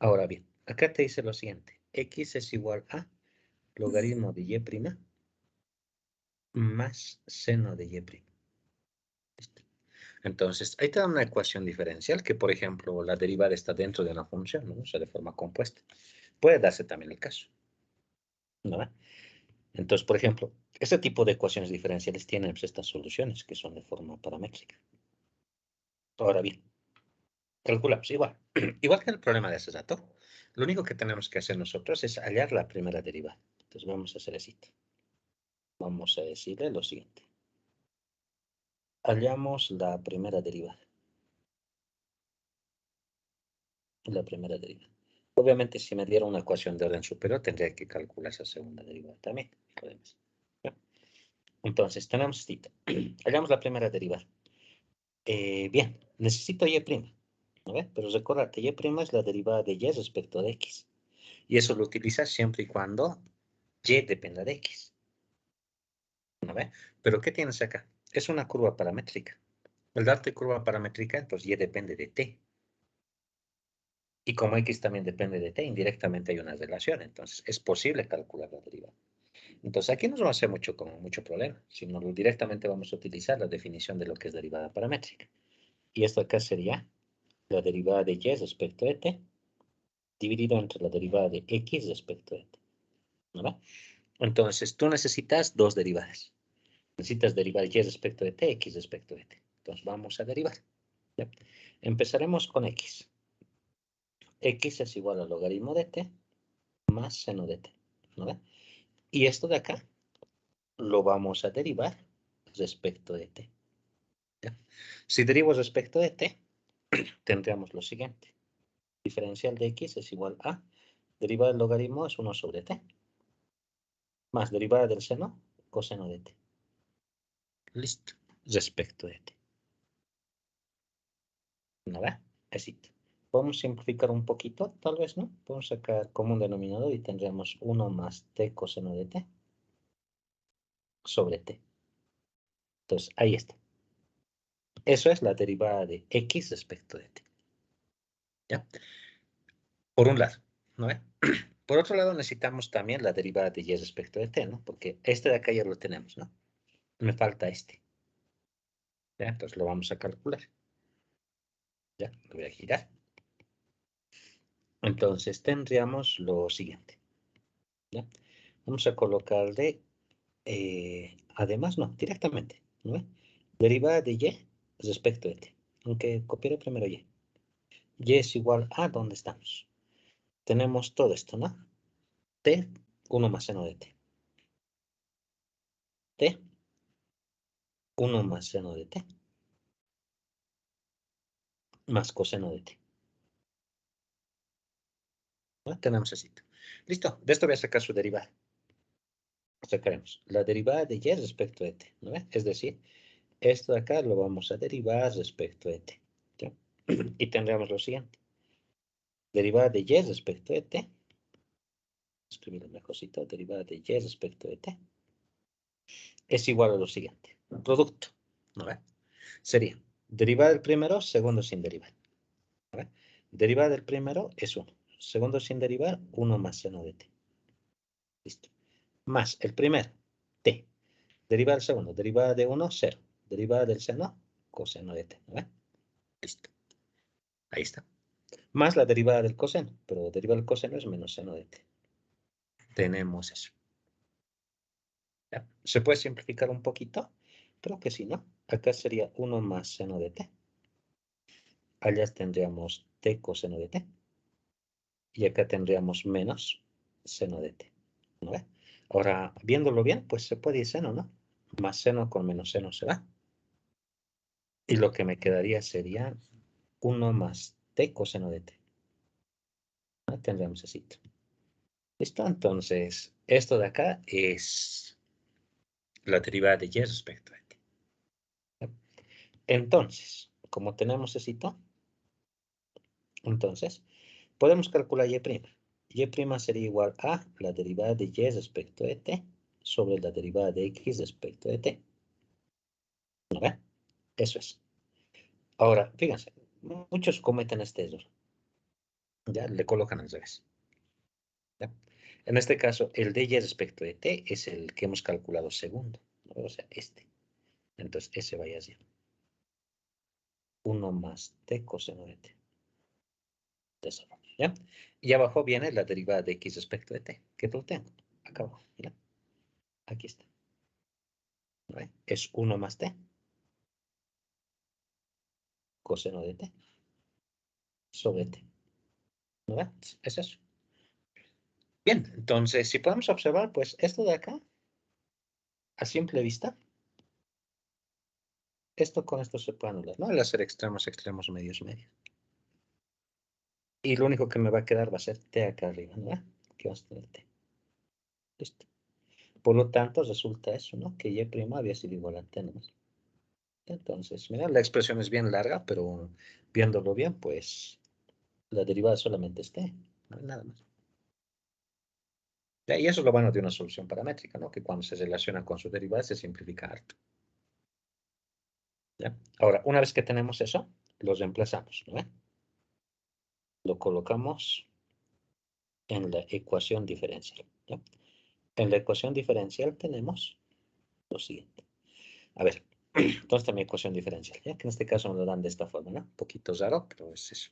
Ahora bien, acá te dice lo siguiente. X es igual a logaritmo de y' más seno de y'. ¿Listo? Entonces, ahí te da una ecuación diferencial que, por ejemplo, la derivada está dentro de una función, ¿no? O sea, de forma compuesta. Puede darse también el caso, ¿no? Entonces, por ejemplo, este tipo de ecuaciones diferenciales tienen pues, estas soluciones que son de forma paramétrica. Ahora bien, calculamos igual. Igual que el problema de hace rato, lo único que tenemos que hacer nosotros es hallar la primera derivada. Entonces, vamos a hacer así. Vamos a decirle lo siguiente. Hallamos la primera derivada. la primera derivada. Obviamente, si me diera una ecuación de orden superior, tendría que calcular esa segunda derivada también. Podemos. Entonces, tenemos esto. Hagamos la primera derivada. Bien, necesito y', ¿no ve? Pero recordate, y' es la derivada de y respecto de x. Y eso lo utilizas siempre y cuando y dependa de x. ¿No ve? Pero ¿qué tienes acá? Es una curva paramétrica. Al darte curva paramétrica, entonces y depende de t. Y como x también depende de t, indirectamente hay una relación. Entonces, es posible calcular la derivada. Entonces, aquí no nos va a hacer mucho problema, sino directamente vamos a utilizar la definición de lo que es derivada paramétrica. Y esto acá sería la derivada de y respecto de t, dividido entre la derivada de x respecto de t. ¿No? Entonces, tú necesitas dos derivadas. Necesitas derivar y respecto de t, x respecto de t. Entonces, vamos a derivar. ¿Ya? Empezaremos con x. X es igual al logaritmo de t más seno de t. ¿No? Y esto de acá lo vamos a derivar respecto de t. ¿Ya? Si derivo respecto de t, tendríamos lo siguiente. Diferencial de x es igual a derivada del logaritmo es 1 sobre t. Más derivada del seno, coseno de t. Listo. Respecto de t. ¿No ve? Así. Podemos simplificar un poquito, tal vez, ¿no? Podemos sacar como un denominador y tendríamos 1 más t coseno de t sobre t. Entonces, ahí está. Eso es la derivada de x respecto de t. ¿Ya? Por un lado, ¿no ve? Por otro lado, necesitamos también la derivada de y respecto de t, ¿no? Porque este de acá ya lo tenemos, ¿no? Me falta este. ¿Ya? Entonces lo vamos a calcular. ¿Ya? Lo voy a girar. Entonces tendríamos lo siguiente. ¿Ya? Vamos a colocarle, además, no, directamente. ¿No ve? Derivada de y respecto de t. Aunque copiaré primero y. Y es igual a, ¿dónde estamos? Tenemos todo esto, ¿no? T, 1 más seno de t. T, 1 más seno de t. Más coseno de t. ¿No? Tenemos así. Listo. De esto voy a sacar su derivada. Sacaremos la derivada de y respecto de t. ¿No ve? Es decir, esto de acá lo vamos a derivar respecto de t. ¿Ya? Y tendremos lo siguiente. Derivada de y respecto de t. Escribirlo mejorcito. Derivada de y respecto de t. Es igual a lo siguiente. Producto. ¿No ve? Sería derivada del primero, segundo sin derivar. ¿No ve? Derivada del primero es 1. Segundo sin derivar, 1 más seno de t. Listo. Más el primero, t. Derivada del segundo. Derivada de 1, 0. Derivada del seno, coseno de t. ¿No ve? Listo. Ahí está. Más la derivada del coseno. Pero derivada del coseno es menos seno de t. Tenemos eso. ¿Ya? ¿Se puede simplificar un poquito? Creo que sí, ¿no? Acá sería 1 más seno de t. Allá tendríamos t coseno de t. Y acá tendríamos menos seno de t. ¿No ve? Ahora, viéndolo bien, pues se puede ir seno, ¿no? Más seno con menos seno se va. Y lo que me quedaría sería 1 más t coseno de t. ¿No? Tendríamos así. ¿Listo? Entonces, esto de acá es la derivada de y respecto a t. Entonces, como tenemos esto, entonces, podemos calcular y'. Y' sería igual a la derivada de y respecto de t sobre la derivada de x respecto de t. ¿No ve? Eso es. Ahora, fíjense, muchos cometen este error. Ya le colocan al revés. ¿Ya? En este caso, el de y respecto de t es el que hemos calculado segundo. ¿No? O sea, este. Entonces, ese vaya así. 1 más t coseno de t. Desarrollo, ¿ya? Y abajo viene la derivada de x respecto de t, que lo tengo. Acá abajo, mira. Aquí está. ¿No ve? Es 1 más t coseno de t sobre t. ¿No ve? Es eso. Bien, entonces, si podemos observar, pues esto de acá, a simple vista, esto con esto se puede anular, ¿no? Al hacer extremos, extremos, medios, medios. Y lo único que me va a quedar va a ser t acá arriba, ¿no? Aquí vamos a tener t. Listo. Por lo tanto, resulta eso, ¿no? Que y' había sido igual a t, ¿no? Entonces, mira, la expresión es bien larga, pero viéndolo bien, pues la derivada solamente es t, no hay nada más. Y eso es lo bueno de una solución paramétrica, ¿no? Que cuando se relaciona con su derivada se simplifica harto. ¿Ya? Ahora, una vez que tenemos eso, lo reemplazamos, ¿no? Lo colocamos en la ecuación diferencial, ¿ya? En la ecuación diferencial tenemos lo siguiente. A ver, ¿dónde está mi ecuación diferencial? ¿Ya? Que en este caso me lo dan de esta forma, ¿no? Un poquito raro, pero es eso.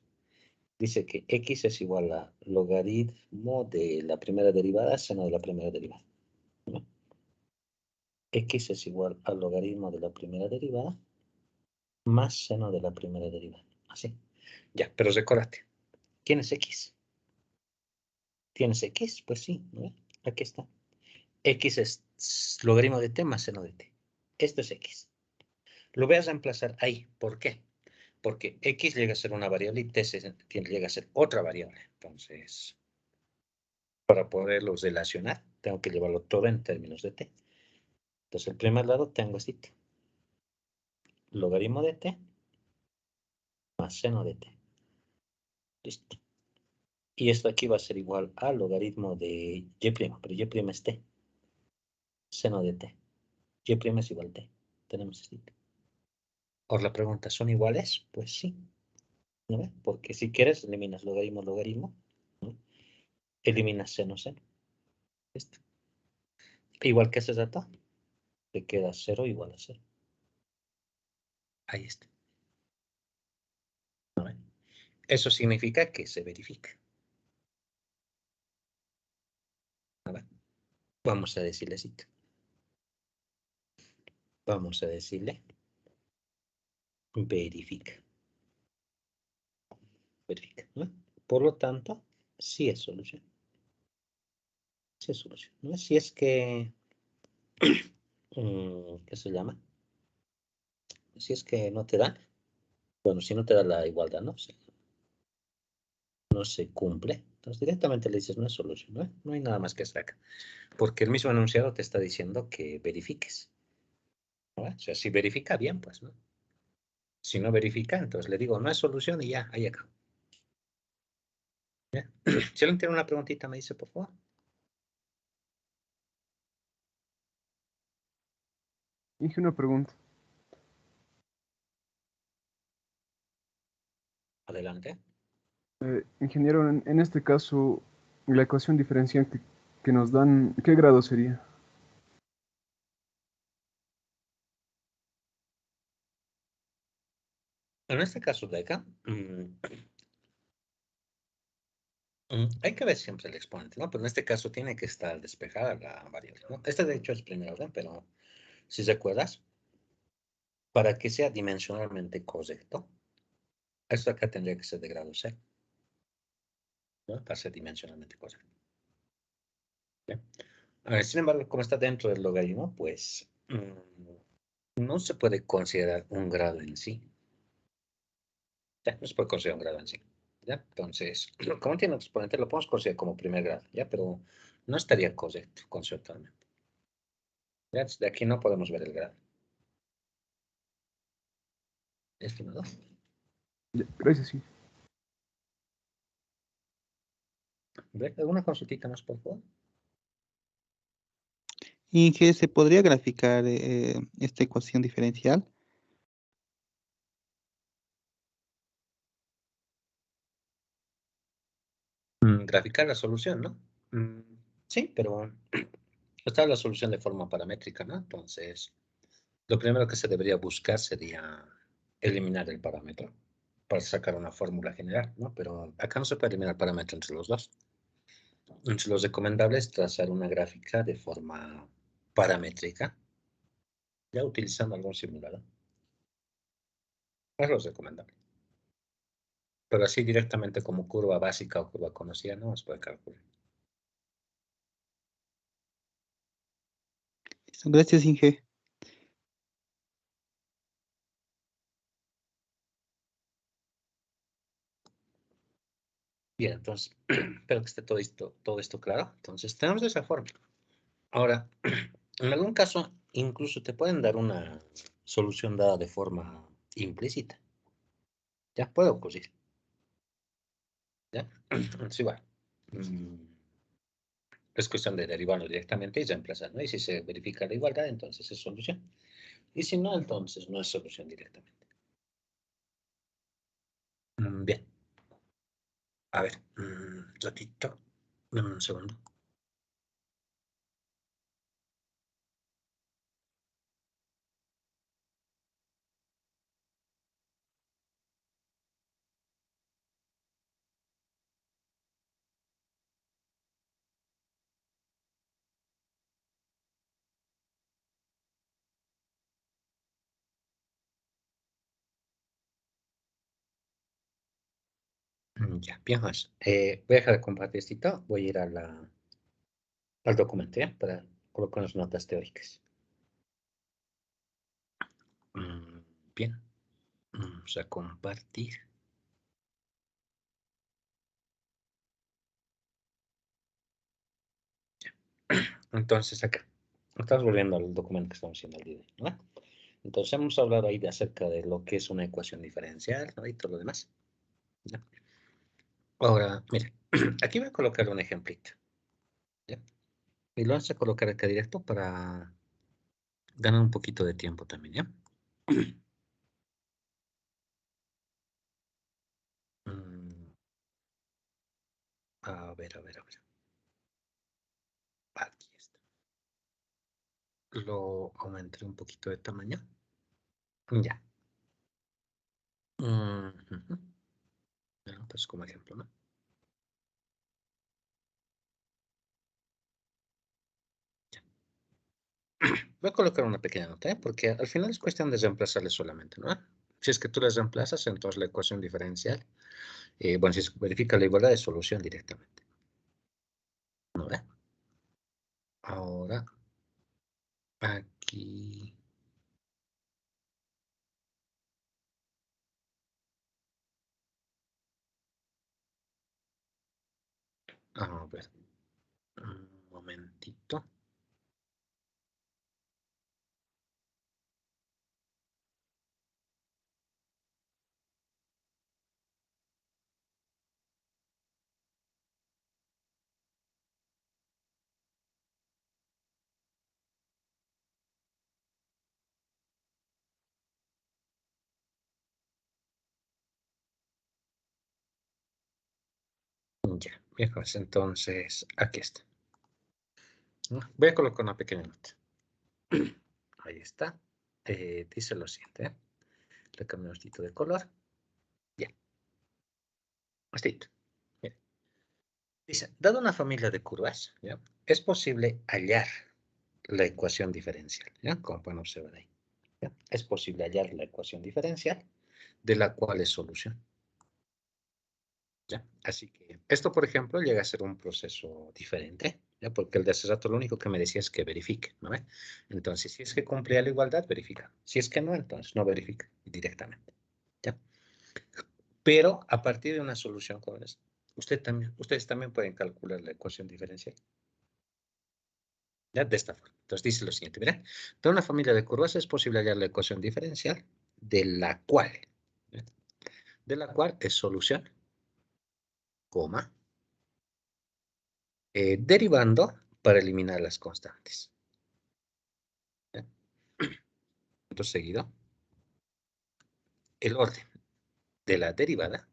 Dice que x es igual a logaritmo de la primera derivada seno de la primera derivada, ¿no? X es igual al logaritmo de la primera derivada más seno de la primera derivada. Así. Ya, pero recordate. ¿Tienes X? ¿Tienes X? Pues sí, ¿no? Aquí está. X es logaritmo de t más seno de t. Esto es X. Lo voy a reemplazar ahí. ¿Por qué? Porque X llega a ser una variable y t llega a ser otra variable. Entonces, para poderlos relacionar, tengo que llevarlo todo en términos de t. Entonces, el primer lado tengo así. Logaritmo de t más seno de t. Listo. Y esto aquí va a ser igual al logaritmo de y', pero y' es t. Seno de t. Y' es igual a t. Tenemos este. Ahora la pregunta, ¿son iguales? Pues sí. ¿No ve? Porque si quieres, eliminas logaritmo, logaritmo. ¿No? Eliminas seno, seno. Esto. Igual que ese dato, te queda 0 igual a 0. Ahí está. ¿No ve? Eso significa que se verifica. ¿No ve? Vamos a decirle así. Vamos a decirle verifica. Verifica. ¿No? Por lo tanto, sí es solución. Sí es solución. ¿No? Si es que, ¿qué se llama? Si es que no te da, bueno, si no te da la igualdad, ¿no? No se cumple. Entonces directamente le dices, no es solución, ¿no? No hay nada más que hacer acá. Porque el mismo enunciado te está diciendo que verifiques. ¿No? O sea, si verifica, bien, pues, ¿no? Si no verifica, entonces le digo, no es solución y ya, ahí acá. ¿Ya? Si alguien tiene una preguntita, me dice, por favor. Dije una pregunta. Adelante. Ingeniero, en este caso, la ecuación diferencial que nos dan, ¿qué grado sería? En este caso de acá, hay que ver siempre el exponente, ¿no? Pero en este caso tiene que estar despejada la variable, ¿no? Este de hecho es primer orden, pero si recuerdas, para que sea dimensionalmente correcto, esto acá tendría que ser de grado C, ¿no? Para ser dimensionalmente correcto. ¿Bien? A ver, sin embargo, como está dentro del logaritmo, pues no se puede considerar un grado en sí. ¿Ya? No se puede considerar un grado en sí. ¿Ya? Entonces, como tiene un exponente, lo podemos considerar como primer grado, ¿ya? Pero no estaría correcto conceptualmente. ¿Ya? De aquí no podemos ver el grado. Estimado. Ya, gracias, sí. ¿Alguna consultita más, por favor? Inge, ¿se podría graficar esta ecuación diferencial? Graficar la solución, ¿no? Sí, pero está la solución de forma paramétrica, ¿no? Entonces, lo primero que se debería buscar sería eliminar el parámetro para sacar una fórmula general, ¿no? Pero acá no se puede eliminar el parámetro entre los dos. Entonces, lo recomendable es trazar una gráfica de forma paramétrica, ya utilizando algún simulador. Es lo recomendable. Pero así directamente como curva básica o curva conocida no se puede calcular. Gracias, Inge. Bien, entonces, espero que esté todo esto claro. Entonces, tenemos esa forma. Ahora, en algún caso, incluso te pueden dar una solución dada de forma implícita. Ya puede ocurrir. ¿Ya? Es igual. Es cuestión de derivarlo directamente y reemplazar, ¿no? Y si se verifica la igualdad, entonces es solución. Y si no, entonces no es solución directamente. Bien. A ver, ratito. Dame un segundo. Ya, bien, pues. Voy a dejar de compartir esto. Voy a ir al documento, ¿ya? Para colocar las notas teóricas. Bien. Vamos a compartir. Entonces, acá. Estamos volviendo al documento que estamos haciendo el día de hoy, ¿no? Entonces, hemos hablado ahí acerca de lo que es una ecuación diferencial, ¿no? Y todo lo demás. ¿Ya? Ahora, mire, aquí voy a colocar un ejemplito. ¿Ya? Y lo vamos a colocar acá directo para ganar un poquito de tiempo también, ¿ya? A ver, a ver, a ver. Aquí está. Lo aumenté un poquito de tamaño. Ya. Ujú. Bueno, pues como ejemplo, ¿no? Ya. Voy a colocar una pequeña nota, ¿eh? Porque al final es cuestión de reemplazarle solamente, ¿no? Si es que tú las reemplazas, entonces la ecuación diferencial, bueno, si se verifica la igualdad de solución directamente. ¿No ve? Ahora, aquí. A ver, un momentito. Ya, bien, pues entonces, aquí está. Voy a colocar una pequeña nota. Ahí está. Dice lo siguiente, ¿eh? Le cambio un poquito de color. Bien. Listo. Bien. Dice, dado una familia de curvas, ¿ya? Es posible hallar la ecuación diferencial, ¿ya? Como pueden observar ahí. ¿Ya? Es posible hallar la ecuación diferencial de la cual es solución. ¿Ya? Así que esto, por ejemplo, llega a ser un proceso diferente, ¿ya? Porque el de hace rato lo único que me decía es que verifique, ¿no ve? Entonces, si es que cumplía la igualdad, verifica. Si es que no, entonces no verifica directamente, ¿ya? Pero a partir de una solución como esta, ustedes también pueden calcular la ecuación diferencial, ¿ya? De esta forma. Entonces dice lo siguiente, miren, de una familia de curvas es posible hallar la ecuación diferencial de la cual, ¿ya? De la cual es solución, coma, derivando para eliminar las constantes. ¿Ya? Entonces, seguido, el orden de la derivada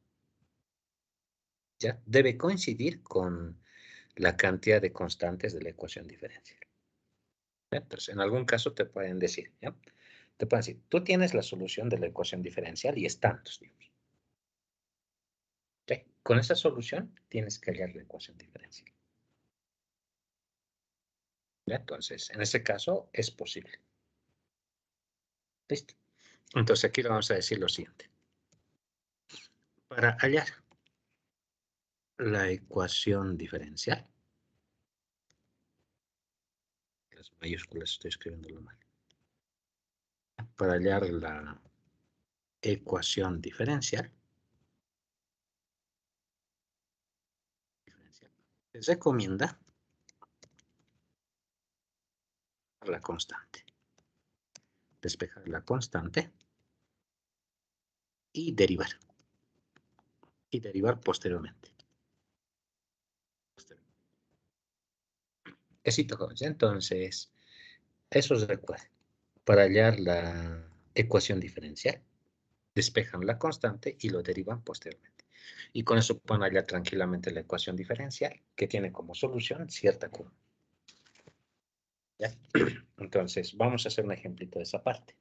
ya debe coincidir con la cantidad de constantes de la ecuación diferencial. ¿Ya? Entonces, en algún caso te pueden decir, ¿ya? Te pueden decir, tú tienes la solución de la ecuación diferencial y es tantos, digamos. ¿Ya? Con esa solución tienes que hallar la ecuación diferencial. ¿Ya? Entonces, en ese caso es posible. ¿Listo? Entonces, aquí le vamos a decir lo siguiente. Para hallar la ecuación diferencial, las mayúsculas estoy escribiéndolo mal. Para hallar la ecuación diferencial, diferencial. Se recomienda la constante. Despejar la constante y derivar. Y derivar posteriormente. Éxito, jóvenes. Entonces, eso se recuerda. Para hallar la ecuación diferencial, despejan la constante y lo derivan posteriormente. Y con eso pueden hallar tranquilamente la ecuación diferencial, que tiene como solución cierta curva. ¿Ya? Entonces, vamos a hacer un ejemplito de esa parte.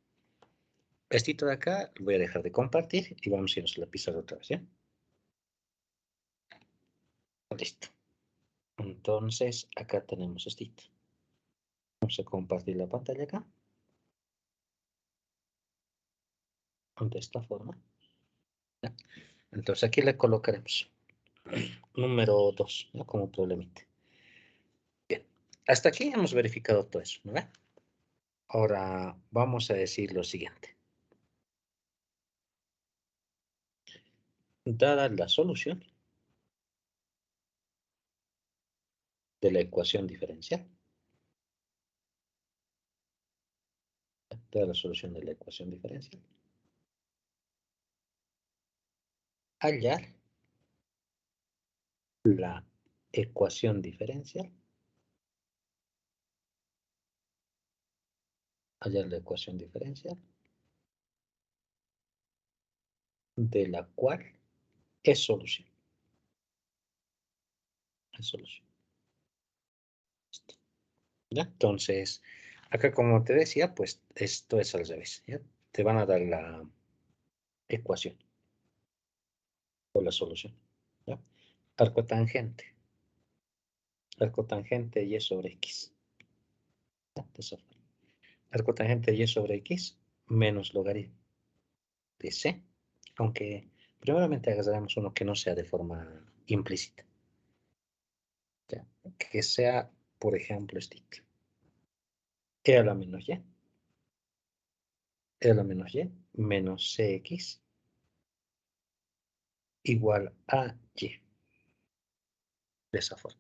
Esto de acá lo voy a dejar de compartir y vamos a irnos a la pizarra otra vez, ¿ya? Listo. Entonces, acá tenemos esto. Vamos a compartir la pantalla acá. De esta forma. ¿Ya? Entonces, aquí le colocaremos número 2, ¿no? Como problemita. Bien. Hasta aquí hemos verificado todo eso, ¿no ve? Ahora vamos a decir lo siguiente. Dada la solución de la ecuación diferencial, dada la solución de la ecuación diferencial, hallar la ecuación diferencial, de la cual es solución. ¿Ya? Entonces, acá como te decía, pues esto es al revés, ¿ya? Te van a dar la ecuación o la solución, ¿ya? Arco tangente y sobre x. ¿Ya? De esa forma. Arco tangente y sobre x menos logaritmo de c, aunque primeramente agarraremos uno que no sea de forma implícita. ¿Ya? Que sea, por ejemplo, este. E a la menos y. E a la menos y menos cx igual a y. De esa forma.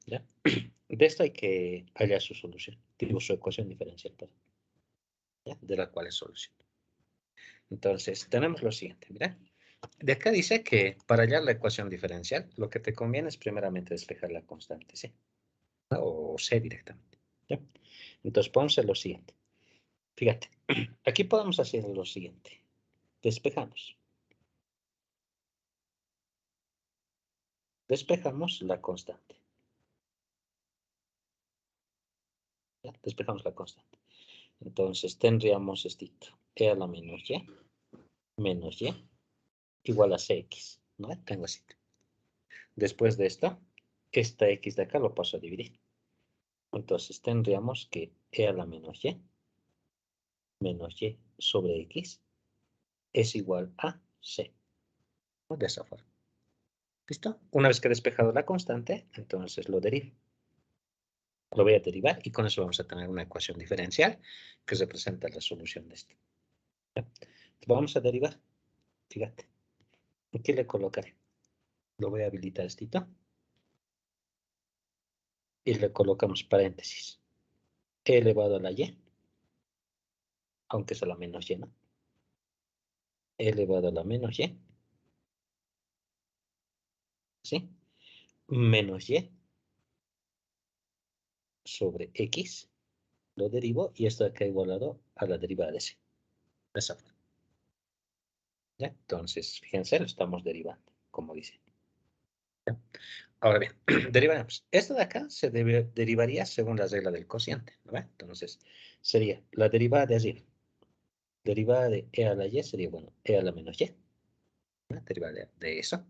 ¿Ya? De esto hay que hallar su solución, digo, su ecuación diferencial, perdón, ¿ya? De la cual es solución. Entonces, tenemos lo siguiente, mira. De acá dice que para hallar la ecuación diferencial, lo que te conviene es primeramente despejar la constante C, ¿no? O C directamente, ¿ya? Entonces, podemos hacer lo siguiente. Fíjate, aquí podemos hacer lo siguiente. Despejamos. Despejamos la constante. ¿Ya? Despejamos la constante. Entonces, tendríamos esto. E a la menos y igual a cx, ¿no? Tengo así. Después de esto, esta x de acá lo paso a dividir. Entonces tendríamos que e a la menos y sobre x es igual a c. De esa forma. ¿Listo? Una vez que he despejado la constante, entonces lo derivo. Lo voy a derivar y con eso vamos a tener una ecuación diferencial que representa la solución de esto. ¿Ya? Vamos a derivar. Fíjate. Aquí le colocaré. Lo voy a habilitar esto. Y le colocamos paréntesis. E elevado a la y, aunque es a la menos y, ¿no? E elevado a la menos y, ¿sí? Menos y sobre x, lo derivo y esto acá igualado a la derivada de c. De esa forma. ¿Ya? Entonces, fíjense, lo estamos derivando, como dice. ¿Ya? Ahora bien, derivaremos. Esto de acá se derivaría según la regla del cociente, ¿no? Entonces, sería la derivada de arriba. Derivada de e a la y sería, bueno, e a la menos y. ¿No? Derivada de eso.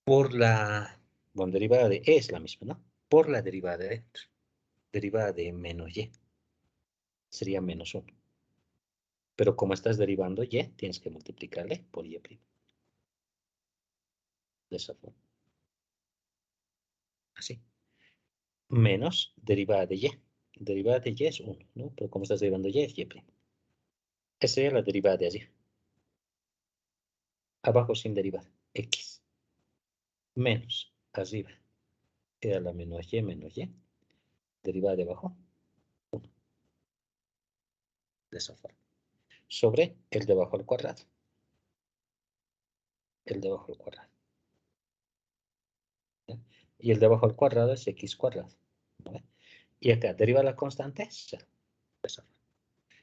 Por la, bueno, derivada de e es la misma, ¿no? Por la derivada de dentro. Derivada de menos y. Sería menos 1. Pero como estás derivando y, tienes que multiplicarle por y'. De esa forma. Así. Menos derivada de y. Derivada de y es 1, ¿no? Pero como estás derivando y es y'. Esa sería la derivada de allí. Abajo sin derivar. X. menos arriba e a la menos y, derivada de abajo, 1. De esa forma. Sobre el de abajo al cuadrado. El de abajo al cuadrado. ¿Ya? Y el de abajo al cuadrado es x cuadrado. ¿Vale? Y acá deriva la constante 0. De esa forma.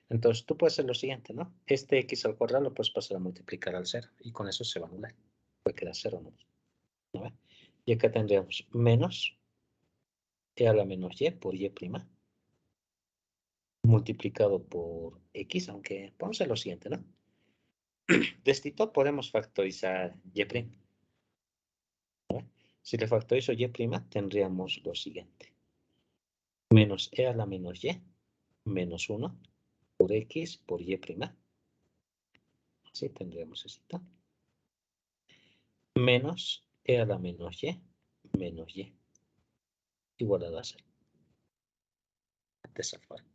Entonces tú puedes hacer lo siguiente, ¿no? Este x al cuadrado lo puedes pasar a multiplicar al 0 y con eso se va a anular. Puede quedar 0, ¿no? ¿No? Y acá tendríamos menos e a la menos y por y' multiplicado por x, aunque vamos a hacer lo siguiente, ¿no? De esto podemos factorizar y'. ¿No? Si le factorizo y', tendríamos lo siguiente. Menos e a la menos y menos 1 por x por y'. Así tendríamos esto. Menos e a la menos y igual a 0. De esa forma.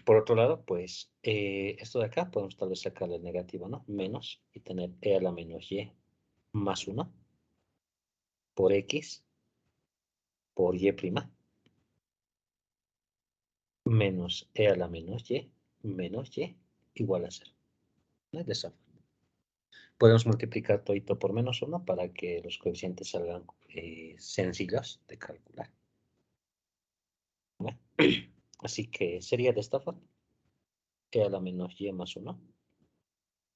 Por otro lado, pues, esto de acá podemos tal vez sacarle el negativo, ¿no? Menos y tener e a la menos y más 1 por x por y' menos e a la menos y igual a 0. ¿No? De esa forma. Podemos multiplicar todito por menos 1 para que los coeficientes salgan sencillos de calcular. ¿No? Así que sería de esta forma. E a la menos y más 1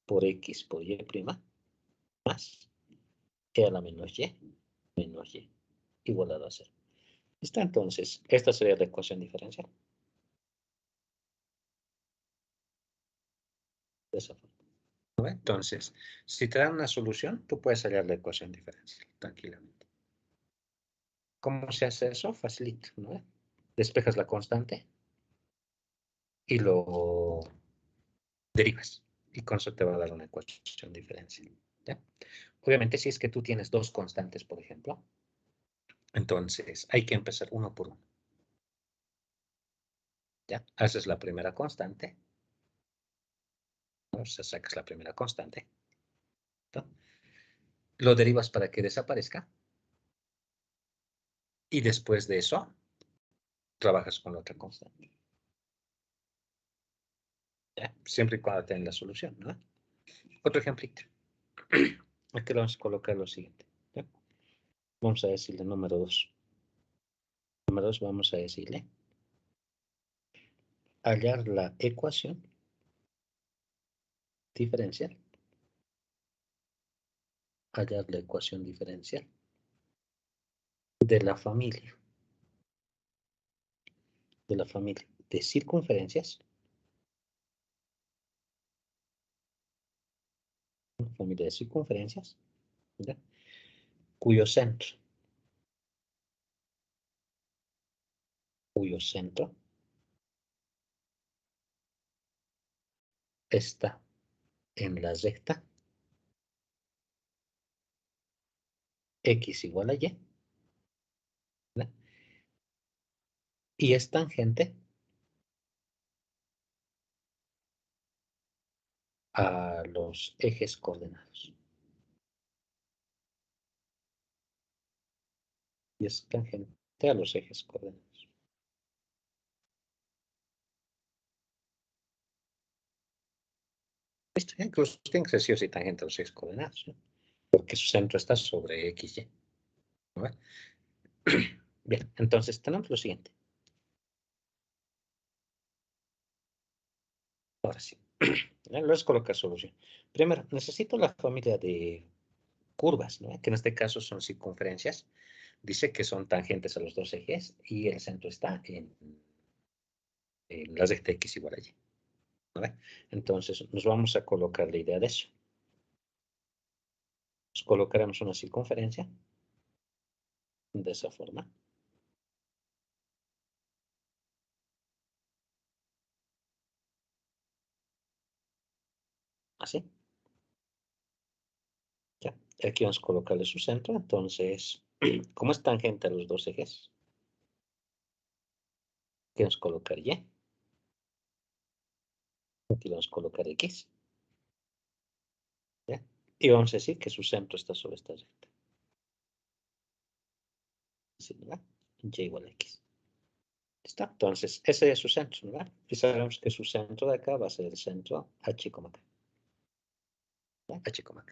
por x por y' más e a la menos y igualado a 0. ¿Listo? Entonces, esta sería la ecuación diferencial. De esa forma. ¿No? Entonces, si te dan una solución, tú puedes hallar la ecuación diferencial tranquilamente. ¿Cómo se hace eso? Facilito, ¿no? Despejas la constante y lo derivas. Y con eso te va a dar una ecuación diferencial. ¿Ya? Obviamente, si es que tú tienes dos constantes, por ejemplo, entonces hay que empezar uno por uno. ¿Ya? Haces la primera constante. ¿No? O sea, sacas la primera constante. ¿No? Lo derivas para que desaparezca. Y después de eso, trabajas con la otra constante. ¿Ya? Siempre y cuando tengas la solución, ¿no? Otro ejemplito. Aquí vamos a colocar lo siguiente. ¿Ya? Vamos a decirle número 2. Número 2 vamos a decirle hallar la ecuación diferencial. Hallar la ecuación diferencial de la familia. De la familia de circunferencias. Una familia de circunferencias. ¿Ya? Cuyo centro está en la recta x igual a y, ¿verdad? Y es tangente a los ejes coordenados. Y es tangente a los ejes coordenados. Listo, incluso tiene que ser sí o sí tangente a los ejes coordenados, ¿no? Porque su centro está sobre XY. ¿No? Bien, entonces tenemos lo siguiente. Ahora sí. Luego es colocar solución. Primero, necesito la familia de curvas, ¿no? Que en este caso son circunferencias. Dice que son tangentes a los dos ejes y el centro está en la recta X igual a Y. ¿No? Entonces, nos vamos a colocar la idea de eso. Nos colocaremos una circunferencia de esa forma. Así. Ya. Aquí vamos a colocarle su centro. Entonces, como es tangente a los dos ejes, aquí vamos a colocar Y. Aquí vamos a colocar X. ¿Ya? Y vamos a decir que su centro está sobre esta recta. decir, ¿verdad? Y igual a x. ¿Está? Entonces, ese es su centro, ¿verdad? Y sabemos que su centro de acá va a ser el centro h, k. H, k.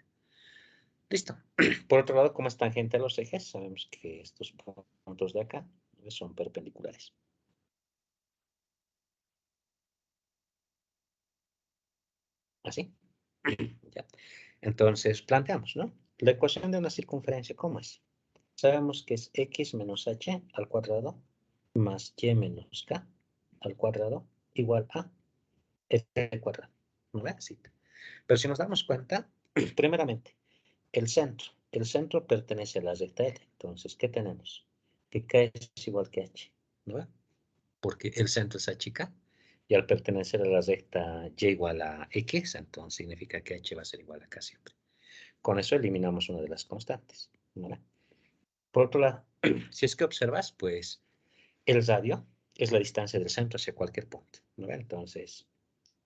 Listo. Por otro lado, como es tangente a los ejes, sabemos que estos puntos de acá son perpendiculares. ¿Así? ¿Ya? Entonces, planteamos, ¿no? La ecuación de una circunferencia, ¿cómo es? Sabemos que es x menos h al cuadrado más y menos k al cuadrado igual a f al cuadrado. ¿No ves? Sí. Pero si nos damos cuenta, primeramente, el centro pertenece a la recta L. Entonces, ¿qué tenemos? Que k es igual que h. ¿No ves? Porque el centro es h, k. Y al pertenecer a la recta y igual a x, entonces significa que h va a ser igual a k siempre. Con eso eliminamos una de las constantes. ¿Vale? Por otro lado, si es que observas, pues el radio es la distancia del centro hacia cualquier punto. ¿Vale? Entonces,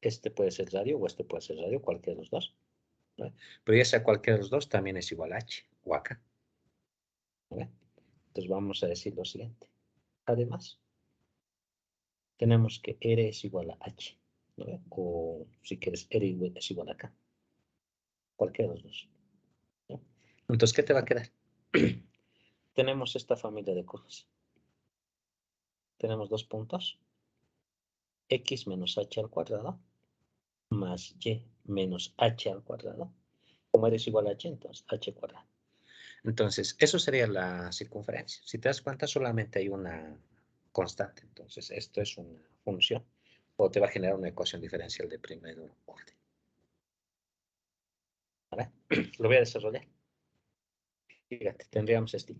este puede ser radio o este puede ser radio, cualquiera de los dos. ¿Vale? Pero ya sea cualquiera de los dos, también es igual a h o a k. ¿Vale? Entonces vamos a decir lo siguiente. Además, tenemos que R es igual a h. ¿Vale? O si quieres, R es igual a k. Cualquiera de los dos. ¿No? Entonces, ¿qué te va a quedar? Tenemos esta familia de cosas. Tenemos dos puntos. X menos h al cuadrado más y menos h al cuadrado. Como R es igual a h, entonces h cuadrado. Entonces, eso sería la circunferencia. Si te das cuenta, solamente hay una constante. Entonces, esto es una función. O te va a generar una ecuación diferencial de primer orden. ¿Vale? Lo voy a desarrollar. Fíjate, tendríamos esto.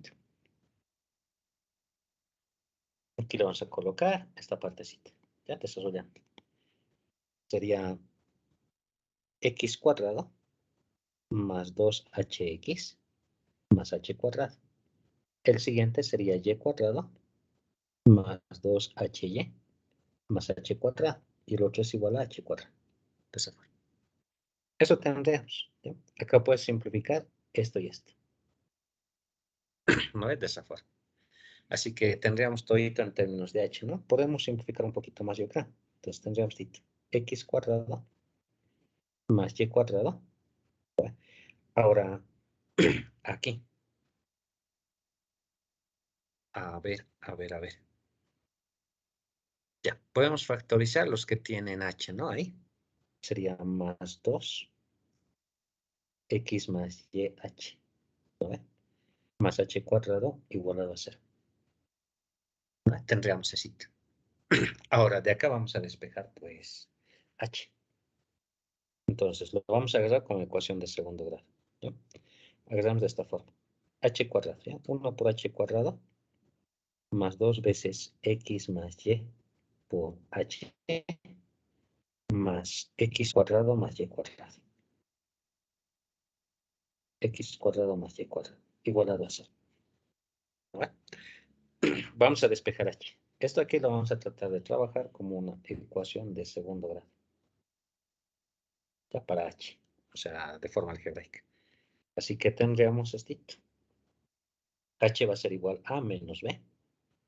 Aquí le vamos a colocar esta partecita. Ya desarrollando. Sería x cuadrado más 2hx más h cuadrado. El siguiente sería y cuadrado más 2hy más h cuadrado. Y el otro es igual a h cuadrado. De esa forma. Eso tendríamos. ¿Sí? Acá puedes simplificar esto y esto. ¿No es de esa forma? Así que tendríamos todo en términos de h, ¿no? Podemos simplificar un poquito más yo acá. Entonces tendríamos x cuadrado más y cuadrado. ¿Vale? Ahora, aquí. A ver. Ya, podemos factorizar los que tienen h, ¿no? Ahí. Sería más 2 x más y h. ¿Vale? Más h cuadrado igualado a 0. ¿Vale? Tendríamos ese. Ahora, de acá vamos a despejar, pues, h. Entonces, lo vamos a agarrar como ecuación de segundo grado. ¿Ya? Agarramos de esta forma. H cuadrado, ¿ya? 1 por h cuadrado más 2 veces x más y por h más x cuadrado más y cuadrado. X cuadrado más y cuadrado. Igualado a 0. ¿Vale? Vamos a despejar h. Esto aquí lo vamos a tratar de trabajar como una ecuación de segundo grado. Ya para h. O sea, de forma algebraica. Así que tendríamos esto. H va a ser igual a menos b.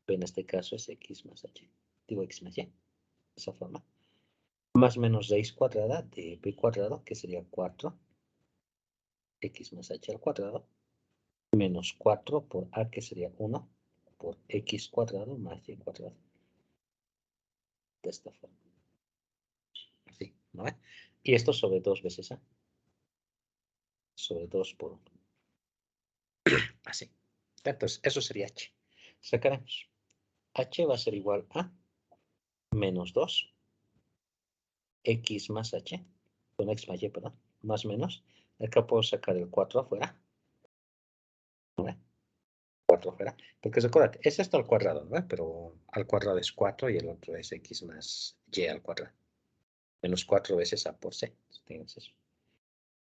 B en este caso es x más h. Digo x más y. De esa forma. Más menos raíz cuadrada de b cuadrado, que sería 4. X más h al cuadrado. Menos 4 por a, que sería 1. Por x cuadrado más y cuadrado. De esta forma. Así, ¿no ve? Y esto sobre 2 veces a. Sobre 2 por 1. Así. Entonces, eso sería h. Sacaremos. H va a ser igual a menos 2 x más h, con x más y, perdón, más menos. Acá puedo sacar el 4 afuera. ¿No? 4 afuera. Porque recuerda, es esto al cuadrado, ¿no? Pero al cuadrado es 4 y el otro es x más y al cuadrado. Menos 4 veces a por c. Tienes eso.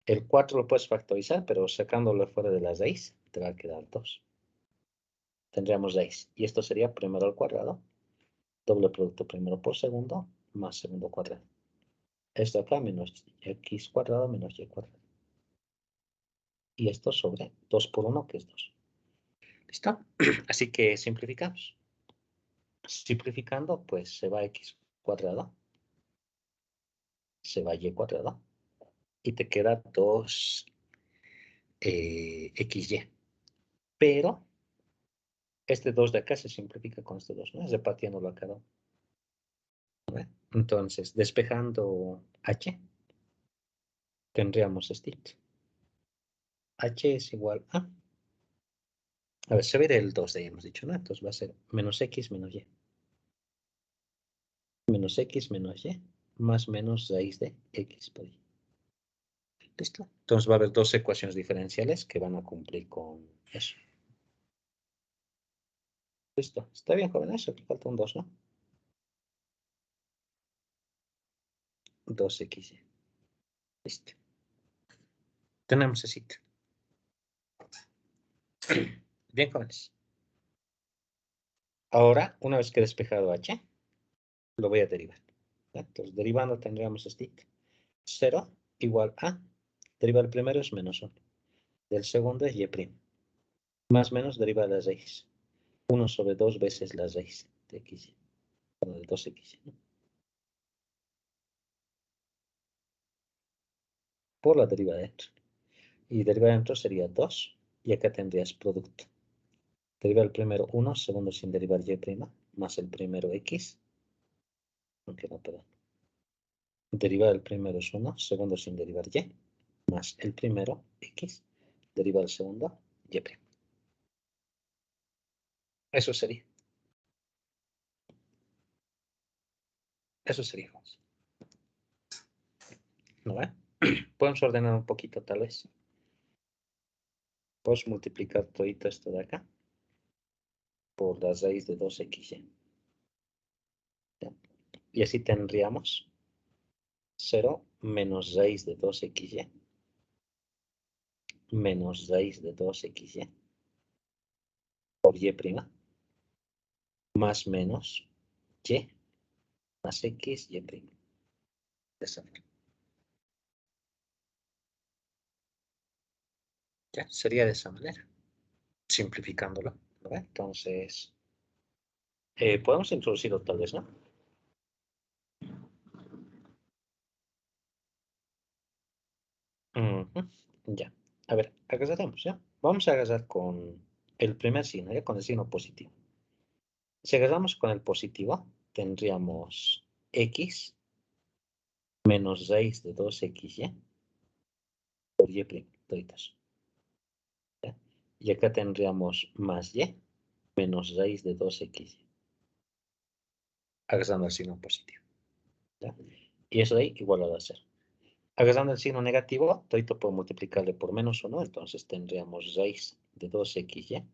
El 4 lo puedes factorizar, pero sacándolo fuera de la raíz, te va a quedar 2. Tendríamos raíz. Y esto sería primero al cuadrado. Doble producto primero por segundo, más segundo cuadrado. Esto acá menos x cuadrado menos y cuadrado. Y esto sobre 2 por 1, que es 2. ¿Listo? Así que simplificamos. Simplificando, pues se va x cuadrado, se va y cuadrado, y te queda 2 xy. Pero este 2 de acá se simplifica con este 2, ¿no? Es repartiéndolo a cada uno. ¿Vale? Entonces, despejando h, tendríamos este. H es igual a... A ver, se ve el 2 de ahí, hemos dicho, ¿no? Entonces va a ser menos x menos y. Menos x menos y más menos raíz de x por y. ¿Listo? Entonces va a haber dos ecuaciones diferenciales que van a cumplir con eso. ¿Listo? ¿Está bien, jóvenes? Aquí falta un 2, ¿no? 2xy. Listo. Tenemos ese sitio. Bien, jóvenes. Ahora, una vez que he despejado h, lo voy a derivar. ¿Ya? Entonces, derivando tendríamos este 0 igual a, derivar el primero es menos 1. Del segundo es y'. Más menos deriva la raíz. 1 sobre 2 veces la raíz de x. Bueno, de 2xy, ¿no? Por la derivada dentro. Y derivada dentro sería 2. Y acá tendrías producto. Derivar el primero 1, segundo sin derivar y', más el primero x. Aunque no, perdón. Derivar el primero es 1, segundo sin derivar y, más el primero x. Derivar el segundo y'. Eso sería. Eso sería. ¿No ve? Podemos ordenar un poquito tal vez. Puedes multiplicar todo esto de acá por la raíz de 2xy. ¿Ya? Y así tendríamos 0 menos raíz de 2xy menos raíz de 2xy por y' más menos y más x y'. De esa forma. Ya, sería de esa manera, simplificándolo, ¿no? Entonces, podemos introducirlo tal vez, ¿no? Ujú. Ya, a ver, agarramos, ¿ya? Vamos a agarrar con el primer signo, ¿ya? Con el signo positivo. Si agarramos con el positivo, tendríamos x menos raíz de 2xy por y', toditos. ¿Ya? Y acá tendríamos más y menos raíz de 2xy. Agarrando el signo positivo. ¿Ya? Y eso de ahí igualado a 0. Agarrando el signo negativo, todito puedo multiplicarle por menos 1, entonces tendríamos raíz de 2xy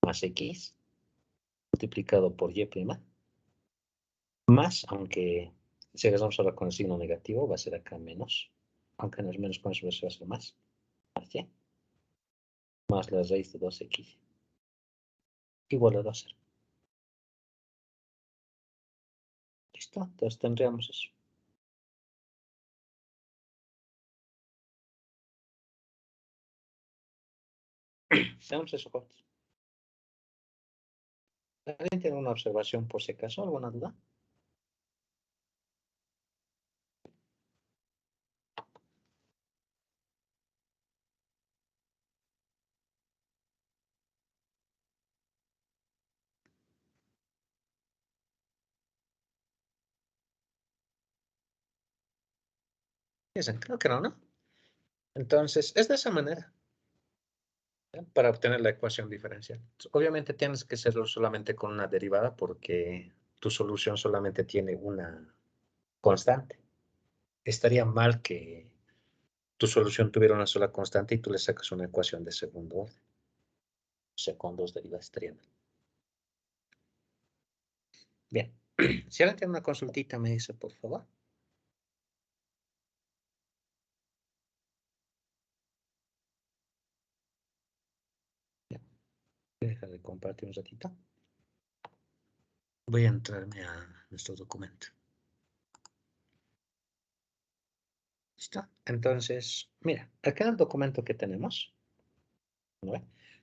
más x multiplicado por y', más, aunque si agarramos ahora con el signo negativo, va a ser acá menos, aunque no es menos con eso va a ser más y, más la raíz de 2xy, igualado a 0. ¿Listo? Entonces tendríamos eso. Tenemos eso, jóvenes. ¿Alguien tiene una observación por si acaso? ¿Alguna duda? Dicen, creo que no, ¿no? Entonces, es de esa manera, ¿ya? Para obtener la ecuación diferencial. Obviamente tienes que hacerlo solamente con una derivada porque tu solución solamente tiene una constante. Estaría mal que tu solución tuviera una sola constante y tú le sacas una ecuación de segundo orden. O sea, con dos derivadas estaría mal. Bien. Si alguien tiene una consultita, me dice, por favor. Bien. Deja de compartir un ratito. Voy a entrarme a nuestro documento. ¿Listo? Entonces, mira, acá en el documento que tenemos, ¿no?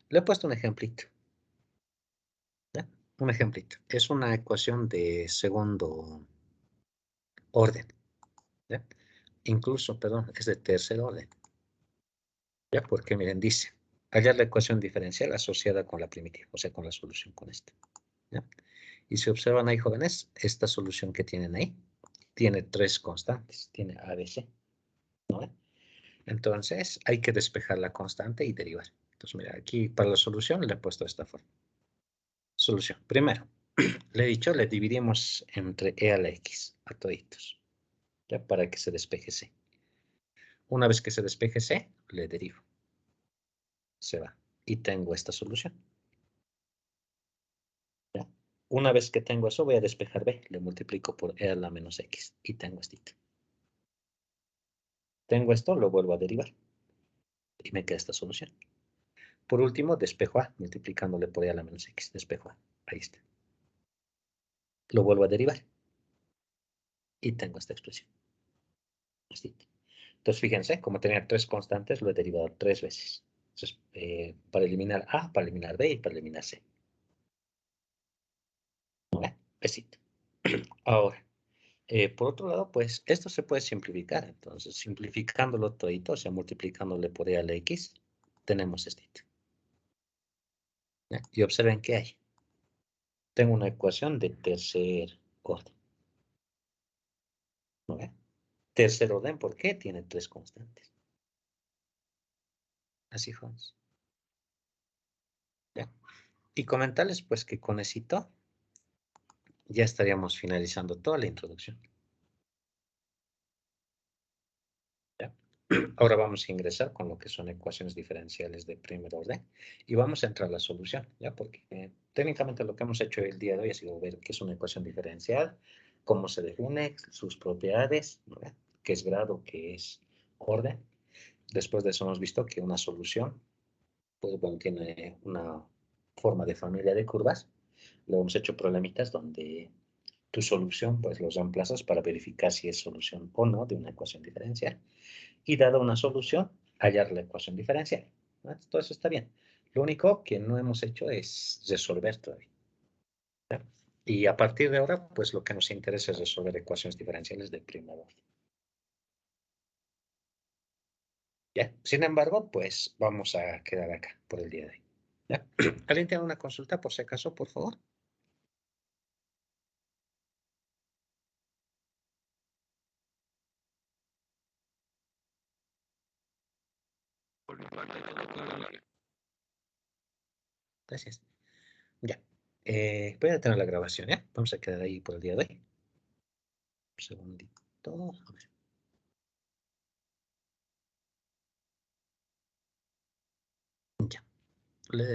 Le he puesto un ejemplito. ¿Ya? Un ejemplito. Es una ecuación de segundo orden. ¿Ya? Incluso, perdón, es de tercer orden. ¿Ya? Porque miren, dice, hallar la ecuación diferencial asociada con la primitiva, o sea, con la solución con esta. ¿Ya? Y si observan ahí, jóvenes, esta solución que tienen ahí tiene 3 constantes, tiene A, B, C. ¿No? Entonces, hay que despejar la constante y derivar. Entonces, mira, aquí para la solución le he puesto de esta forma. Solución. Primero, le he dicho, le dividimos entre e a la x, a toditos, ya para que se despeje c. Una vez que se despeje c, le derivo. Se va. Y tengo esta solución. ¿Ya? Una vez que tengo eso, voy a despejar b. Le multiplico por e a la menos x. Y tengo esto. Tengo esto, lo vuelvo a derivar. Y me queda esta solución. Por último, despejo a, multiplicándole por e a la menos x. Despejo a. Ahí está. Lo vuelvo a derivar. Y tengo esta expresión. Así. Entonces, fíjense, como tenía 3 constantes, lo he derivado 3 veces. Entonces, para eliminar A, para eliminar B y para eliminar C. ¿Vale? Besito. Ahora, por otro lado, pues, esto se puede simplificar. Entonces, simplificándolo todito, o sea, multiplicándole por E a la X, tenemos esto. ¿Ya? Y observen qué hay. Tengo una ecuación de tercer orden. ¿Vale? Tercer orden, ¿por qué? Tiene 3 constantes. Así fue. ¿Ya? Y comentarles, pues, que con éxito ya estaríamos finalizando toda la introducción. ¿Ya? Ahora vamos a ingresar con lo que son ecuaciones diferenciales de primer orden y vamos a entrar a la solución, ¿ya? Porque técnicamente lo que hemos hecho el día de hoy ha sido ver qué es una ecuación diferencial, cómo se define, sus propiedades, ¿no? Qué es grado, qué es orden. Después de eso hemos visto que una solución, pues bueno, tiene una forma de familia de curvas. Luego hemos hecho problemitas donde tu solución, pues los reemplazas para verificar si es solución o no de una ecuación diferencial. Y dada una solución, hallar la ecuación diferencial. ¿No? Todo eso está bien. Lo único que no hemos hecho es resolver todavía. ¿Ya? Y a partir de ahora, pues lo que nos interesa es resolver ecuaciones diferenciales de primer orden. ¿Ya? Sin embargo, pues vamos a quedar acá por el día de hoy. ¿Ya? ¿Alguien tiene una consulta por si acaso, por favor? Gracias. Ya. Voy a detener la grabación, ¿ya? Vamos a quedar ahí por el día de hoy. Un segundito. A ver. Ya. Le